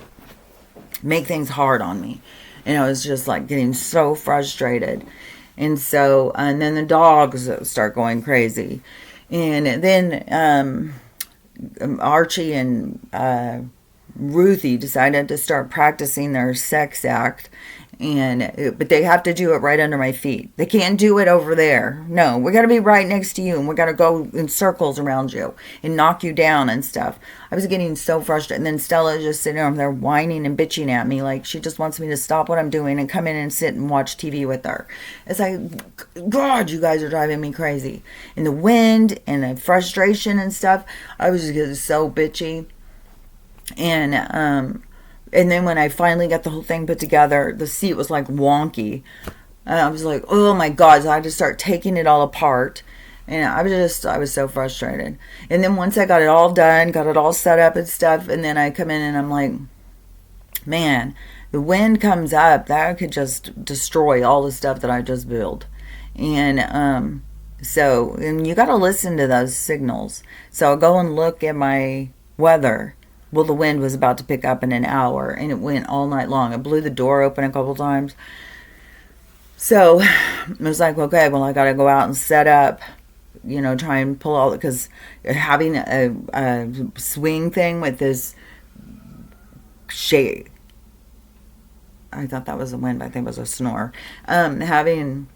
make things hard on me. And I was just like getting so frustrated. And so, and then the dogs start going crazy. And then Archie and Ruthie decided to start practicing their sex act. But they have to do it right under my feet. They can't do it over there. No, we got to be right next to you, and we got to go in circles around you and knock you down and stuff. I was getting so frustrated. And then Stella just sitting over there whining and bitching at me, like she just wants me to stop what I'm doing and come in and sit and watch TV with her. It's like, God, you guys are driving me crazy. And the wind and the frustration and stuff, I was just getting so bitchy. And then when I finally got the whole thing put together, the seat was like wonky. And I was like, oh my God. So I had to start taking it all apart. And I was so frustrated. And then once I got it all done, got it all set up and stuff, and then I come in and I'm like, man, the wind comes up, that could just destroy all the stuff that I just built. And and you got to listen to those signals. So I'll go and look at my weather. Well, the wind was about to pick up in an hour, and it went all night long. It blew the door open a couple times. So it was like, okay, well, I got to go out and set up, try and pull all, because having a swing thing with this shade, I thought that was a wind, but I think it was a snore. Having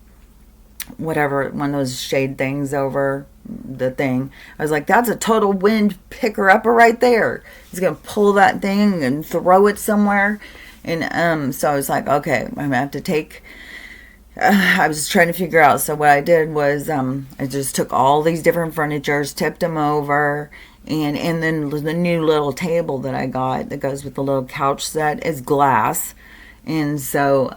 whatever, one of those shade things over the thing, I was like, that's a total wind picker upper right there. He's gonna pull that thing and throw it somewhere. And so I was like, okay, I'm gonna have to take I was trying to figure out. So what I did was I just took all these different furnitures, tipped them over, and then the new little table that I got that goes with the little couch set is glass. And so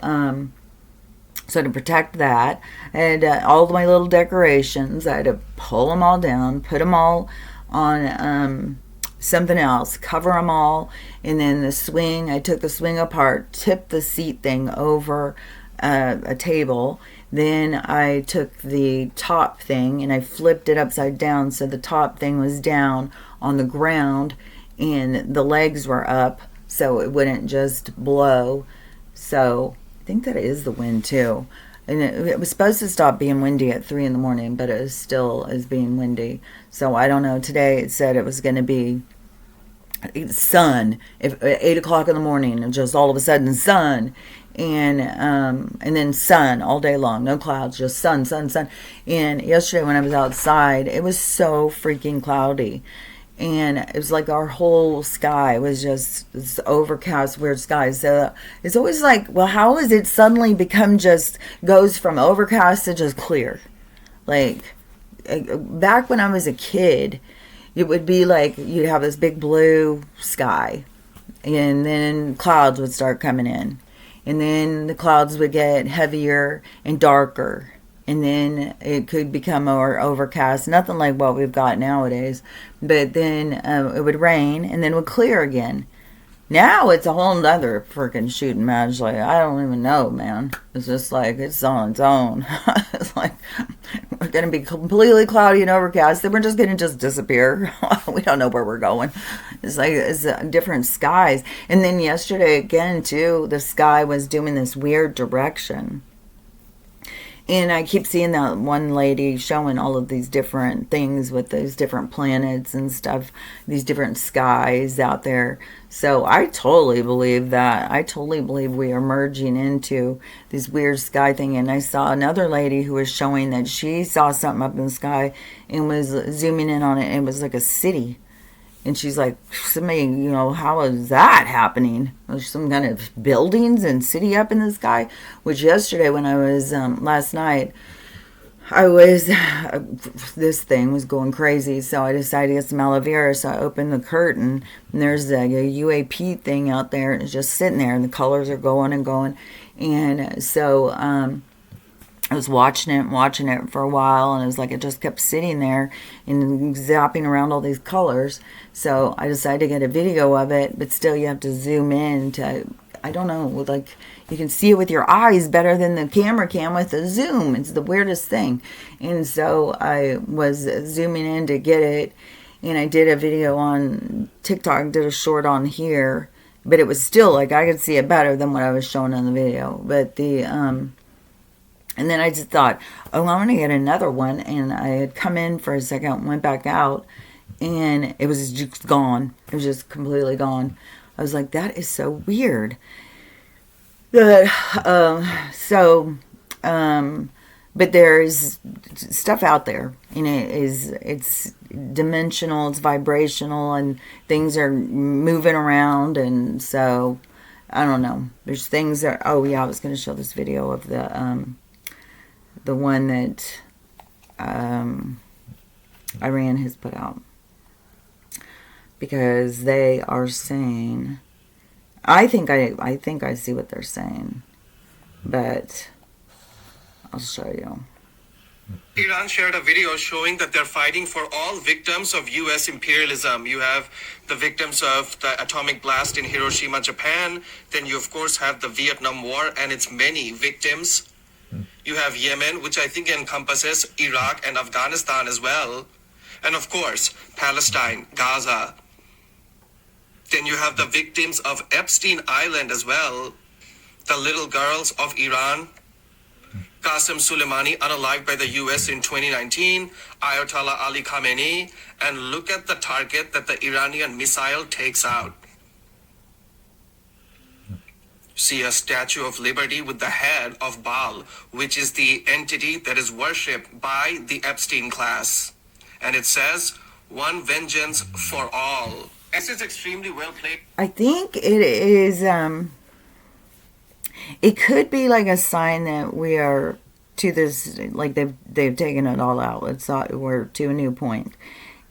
to protect that, and all of my little decorations, I had to pull them all down, put them all on something else, cover them all, and then the swing, I took the swing apart, tipped the seat thing over a table. Then I took the top thing and I flipped it upside down so the top thing was down on the ground and the legs were up so it wouldn't just blow. So I think that is the wind too. And it was supposed to stop being windy at 3 a.m, but it still is being windy. So I don't know. Today it said it was going to be sun, if at 8 o'clock in the morning, and just all of a sudden sun, and then sun all day long, no clouds, just sun, sun, sun. And yesterday when I was outside, it was so freaking cloudy, and it was like our whole sky was just this overcast, weird sky. So it's always like, well, how has it suddenly become just goes from overcast to just clear? Like back when I was a kid, it would be like you'd have this big blue sky, and then clouds would start coming in, and then the clouds would get heavier and darker, and then it could become more overcast, nothing like what we've got nowadays, but then it would rain and then it would clear again. Now it's a whole nother freaking shooting match. Like, I don't even know, man. It's just like, it's on its own. It's like, we're going to be completely cloudy and overcast. Then we're just going to just disappear. We don't know where we're going. It's like, it's different skies. And then yesterday again, too, the sky was doing this weird direction. And I keep seeing that one lady showing all of these different things with these different planets and stuff, these different skies out there. So I totally believe that. I totally believe we are merging into this weird sky thing. And I saw another lady who was showing that she saw something up in the sky and was zooming in on it. And it was like a city. And she's like, somebody, how is that happening? There's some kind of buildings and city up in the sky. Which yesterday when I was, last night, this thing was going crazy. So I decided to get some aloe vera. So I opened the curtain and there's a UAP thing out there. And it's just sitting there and the colors are going and going. And so, I was watching it for a while, and it was like it just kept sitting there and zapping around all these colors. So I decided to get a video of it, but still you have to zoom in to, I don't know, like you can see it with your eyes better than the camera can with the zoom. It's the weirdest thing. And so I was zooming in to get it, and I did a video on TikTok, did a short on here, but it was still like I could see it better than what I was showing in the video. But and then I just thought, oh, I'm going to get another one. And I had come in for a second, went back out, and it was just gone. It was just completely gone. I was like, that is so weird. But there's stuff out there. And it's dimensional, it's vibrational, and things are moving around. And so, I don't know. There's things that, oh yeah, I was going to show this video of the one that Iran has put out, because they are saying, I think I see what they're saying, but I'll show you. Iran shared a video showing that they're fighting for all victims of U.S. imperialism. You have the victims of the atomic blast in Hiroshima, Japan. Then you, of course, have the Vietnam War and its many victims. You have Yemen, which I think encompasses Iraq and Afghanistan as well. And of course, Palestine, Gaza. Then you have the victims of Epstein Island as well. The little girls of Iran. Qasem Soleimani unalived by the US in 2019. Ayatollah Ali Khamenei. And look at the target that the Iranian missile takes out. See a Statue of Liberty with the head of Baal, which is the entity that is worshipped by the Epstein class. And it says, one vengeance for all. This is extremely well played. I think it is, it could be like a sign that we are to this, like they've taken it all out. We're to a new point.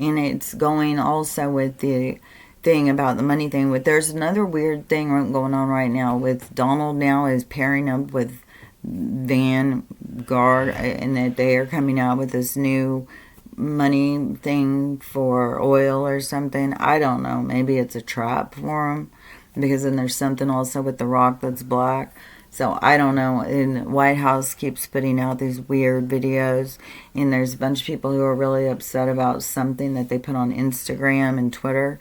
And it's going also with the thing about the money thing. But there's another weird thing going on right now with Donald now is pairing up with Vanguard, and that they are coming out with this new money thing for oil or something. I don't know. Maybe it's a trap for them, because then there's something also with the rock that's black. So I don't know. And White House keeps putting out these weird videos, and there's a bunch of people who are really upset about something that they put on Instagram and Twitter.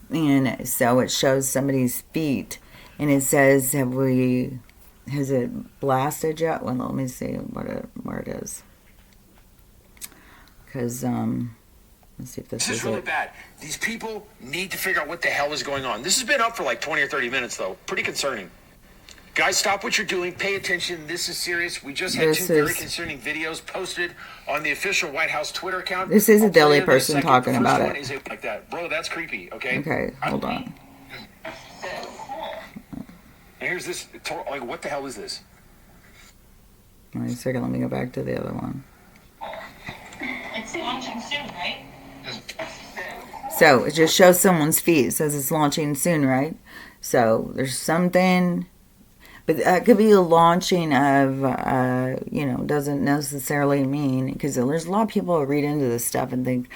And so it shows somebody's feet, and it says, has it blasted yet? Well, let me see where it is. Because Let's see if this This is really it. bad. These people need to figure out what the hell is going on. This has been up for like 20 or 30 minutes, though. Pretty concerning. Guys, stop what you're doing. Pay attention. This is serious. We just had two very concerning videos posted on the official White House Twitter account. This is a Daily person talking about it. Is it like that? Bro, that's creepy, okay? Okay, hold on. And here's this. Like, what the hell is this? Wait a second, let me go back to the other one. It's launching soon, right? So it just shows someone's feet. It says it's launching soon, right? So there's something, but that could be a launching of, doesn't necessarily mean, because there's a lot of people who read into this stuff and think,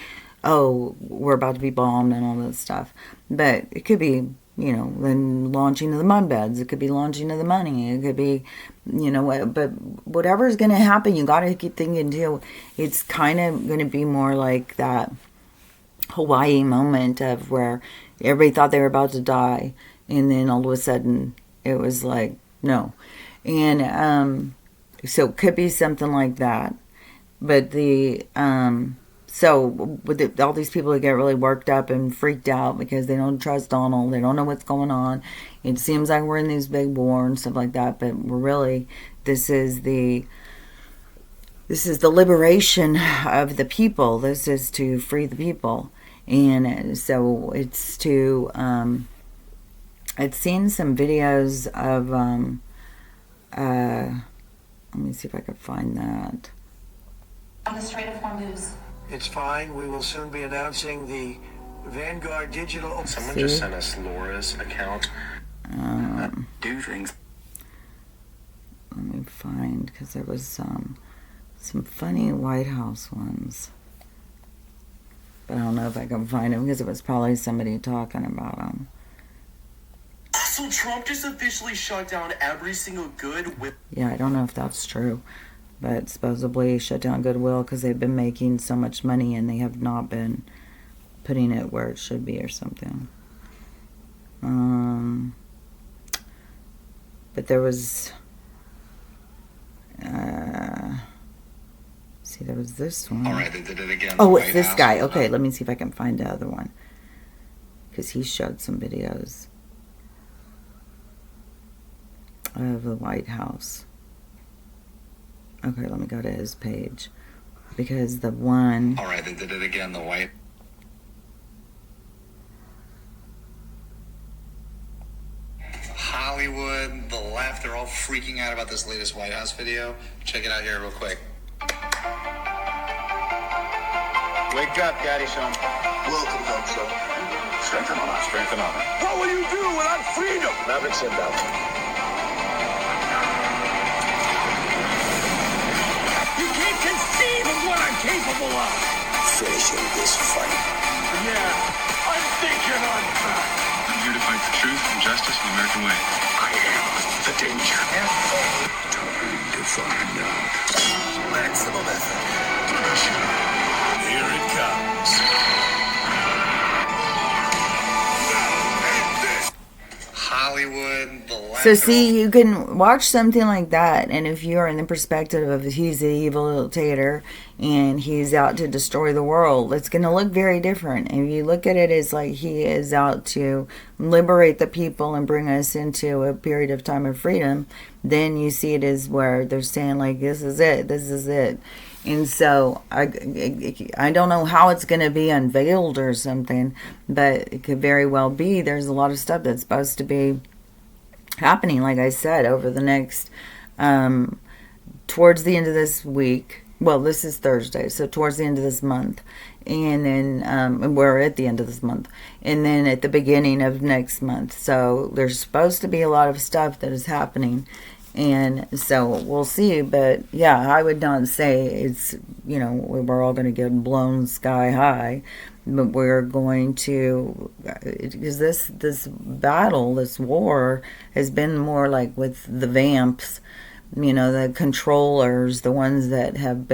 oh, we're about to be bombed and all that stuff. But it could be, then launching of the mud beds. It could be launching of the money. It could be, but whatever's going to happen, you got to keep thinking too. It's kind of going to be more like that Hawaii moment of where everybody thought they were about to die, and then all of a sudden it was like, no. And so it could be something like that. But so with all these people that get really worked up and freaked out because they don't trust Donald, they don't know what's going on. It seems like we're in these big war and stuff like that, but we're really, this is the liberation of the people. This is to free the people. And so it's to, I'd seen some videos of, let me see if I could find that. On the Strait of Hormuz. It's fine. We will soon be announcing the Vanguard Digital. Someone just sent us Laura's account. Do things. Let me find, because there was some funny White House ones. But I don't know if I can find them because it was probably somebody talking about them. So Trump just officially shut down every single good. Yeah, I don't know if that's true. But supposedly shut down Goodwill because they've been making so much money and they have not been putting it where it should be or something. But there was... see, there was this one. All right, they did it again. Oh, it's this guy. Okay, let me see if I can find the other one. Because he showed some videos of the White House. Okay, let me go to his page. Because the one... All right, they did it again, the White... Hollywood, the left, they're all freaking out about this latest White House video. Check it out here real quick. Wake up, Daddy son. Welcome home, son. Strength and honor. Strength and honor. What will you do without freedom? Maverick said that. You can't conceive of what I'm capable of. Finishing this fight. Yeah, I'm thinking on that. I'm here to fight for truth and justice in the American way. I am the danger. Time to find out. Flexible method. Here it comes. Hollywood, the left. So see, you can watch something like that, and if you're in the perspective of he's the evil dictator and he's out to destroy the world, it's going to look very different. And if you look at it as like he is out to liberate the people and bring us into a period of time of freedom, then you see it as where they're saying like, this is it, this is it. And so I don't know how it's going to be unveiled or something, but it could very well be. There's a lot of stuff that's supposed to be happening, like I said, over the next, towards the end of this week. Well, this is Thursday, so towards the end of this month. And then we're at the end of this month. And then at the beginning of next month. So there's supposed to be a lot of stuff that is happening. And so we'll see, but yeah, I would not say it's, we're all going to get blown sky high, but we're going to, because this battle, this war has been more like with the vamps, the controllers, the ones that have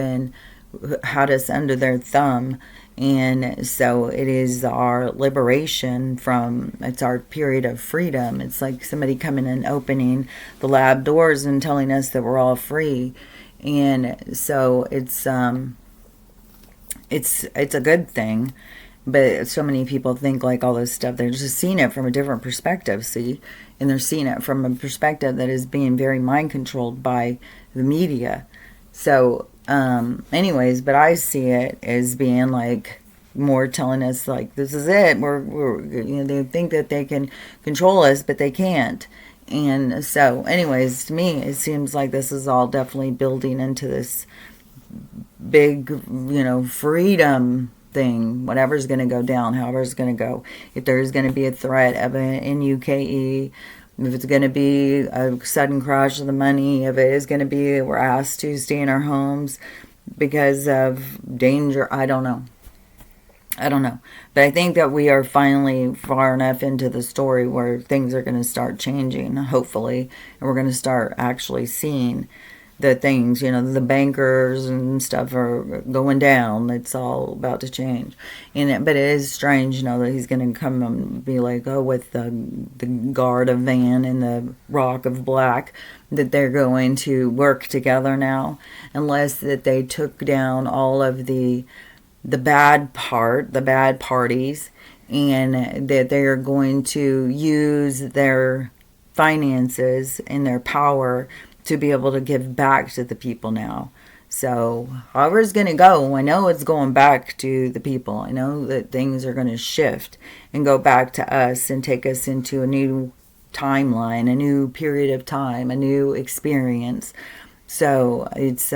had us under their thumb. And so it is our liberation it's our period of freedom. It's like somebody coming and opening the lab doors and telling us that we're all free. And so it's it's a good thing. But so many people think like all this stuff, they're just seeing it from a different perspective, see? And they're seeing it from a perspective that is being very mind controlled by the media. So, anyways, but I see it as being like more telling us like, this is it. We're they think that they can control us, but they can't. And so, anyways, to me, it seems like this is all definitely building into this big, freedom thing, whatever's going to go down, however it's going to go. If there's going to be a threat of an NUKE, if it's going to be a sudden crash of the money, if it is going to be we're asked to stay in our homes because of danger, I don't know. But I think that we are finally far enough into the story where things are going to start changing, hopefully, and we're going to start actually seeing the things, the bankers and stuff are going down. It's all about to change. But it is strange, that he's going to come and be like, with the guard of Van and the Rock of Black, that they're going to work together now, unless that they took down all of the bad parties, and that they're going to use their finances and their power to be able to give back to the people now. So however it's going to go, I know it's going back to the people. I know that things are going to shift and go back to us and take us into a new timeline, a new period of time, a new experience. So it's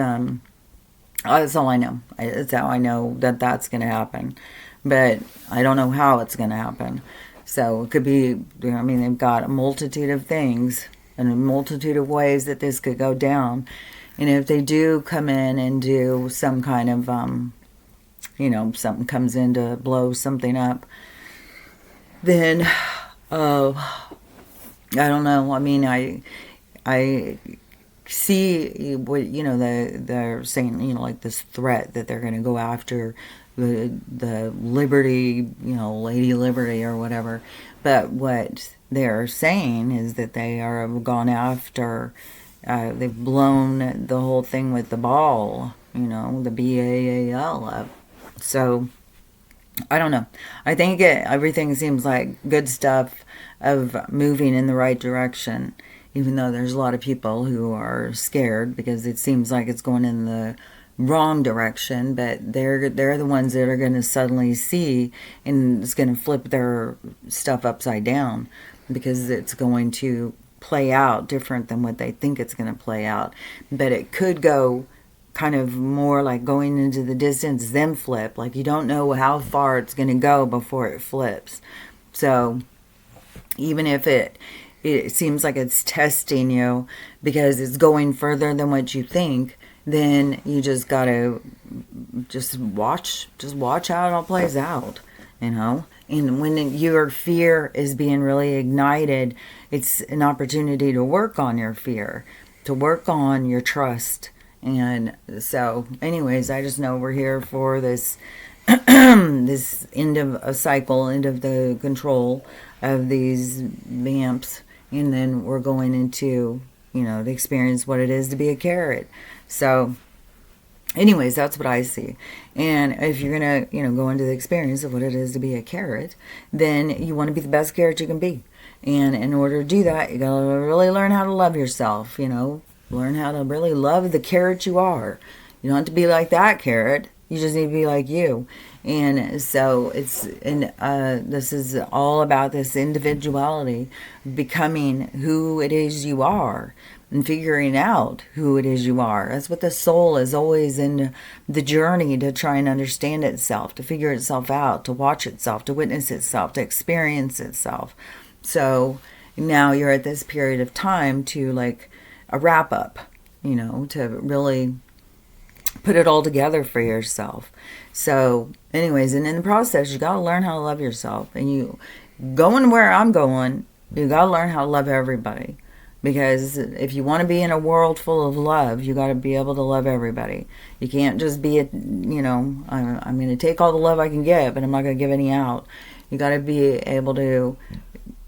that's all I know. It's how I know that that's going to happen. But I don't know how it's going to happen. So it could be, they've got a multitude of things and a multitude of ways that this could go down. And if they do come in and do some kind of, something comes in to blow something up, then, I don't know. I see what, they're saying, like this threat that they're going to go after the Liberty, Lady Liberty or whatever. But what they're saying is that they are gone after, they've blown the whole thing with the ball, the BAAL up. So, I don't know. I think everything seems like good stuff of moving in the right direction, even though there's a lot of people who are scared because it seems like it's going in the wrong direction, but they're the ones that are going to suddenly see, and it's going to flip their stuff upside down because it's going to play out different than what they think it's going to play out. But it could go kind of more like going into the distance, then flip. Like you don't know how far it's going to go before it flips. So even if it seems like it's testing you because it's going further than what you think, then you just gotta just watch how it all plays out, And when your fear is being really ignited, it's an opportunity to work on your fear, to work on your trust. And so, anyways, I just know we're here for this this end of a cycle, end of the control of these vamps, and then we're going into, to experience what it is to be a carrot. So, anyways, that's what I see. And if you're going to, go into the experience of what it is to be a carrot, then you want to be the best carrot you can be. And in order to do that, you got to really learn how to love yourself, learn how to really love the carrot you are. You don't have to be like that carrot. You just need to be like you. And so this is all about this individuality, becoming who it is you are and figuring out who it is you are. That's what the soul is always in the journey to try and understand itself, to figure itself out, to watch itself, to witness itself, to experience itself. So now you're at this period of time to like a wrap up, to really put it all together for yourself. So anyways, and in the process, you got to learn how to love yourself. And you going where I'm going, you got to learn how to love everybody. Because if you want to be in a world full of love, you got to be able to love everybody. You can't just be, I'm going to take all the love I can get, but I'm not going to give any out. You got to be able to,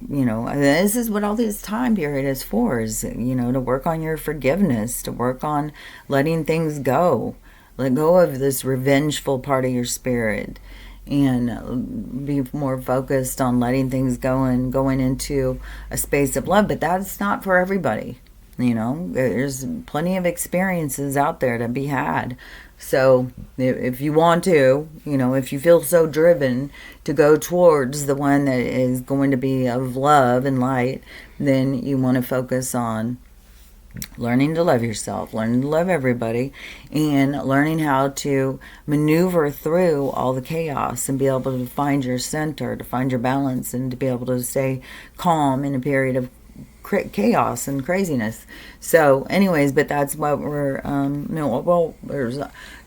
this is what all this time period is for, is, to work on your forgiveness, to work on letting things go. let go of this revengeful part of your spirit, and be more focused on letting things go and going into a space of love. But that's not for everybody. There's plenty of experiences out there to be had. So if you want to, if you feel so driven to go towards the one that is going to be of love and light, then you want to focus on learning to love yourself, learning to love everybody, and learning how to maneuver through all the chaos and be able to find your center, to find your balance, and to be able to stay calm in a period of chaos and craziness. So anyways, but that's what we're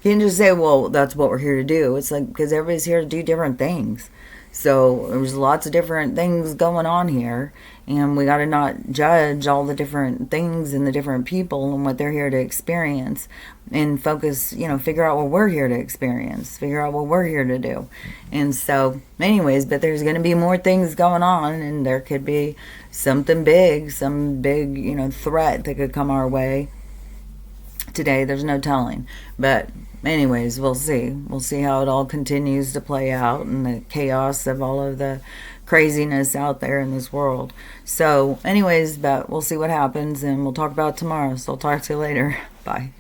you can just say, well, that's what we're here to do. It's like, because everybody's here to do different things. So there's lots of different things going on here, and we got to not judge all the different things and the different people and what they're here to experience, and focus, figure out what we're here to experience, figure out what we're here to do. And so anyways, but there's going to be more things going on, and there could be something big, some big, threat that could come our way today. There's no telling. But anyways, we'll see how it all continues to play out, and the chaos of all of the craziness out there in this world. So anyways, but we'll see what happens, and we'll talk about it tomorrow. So I'll talk to you later. Bye.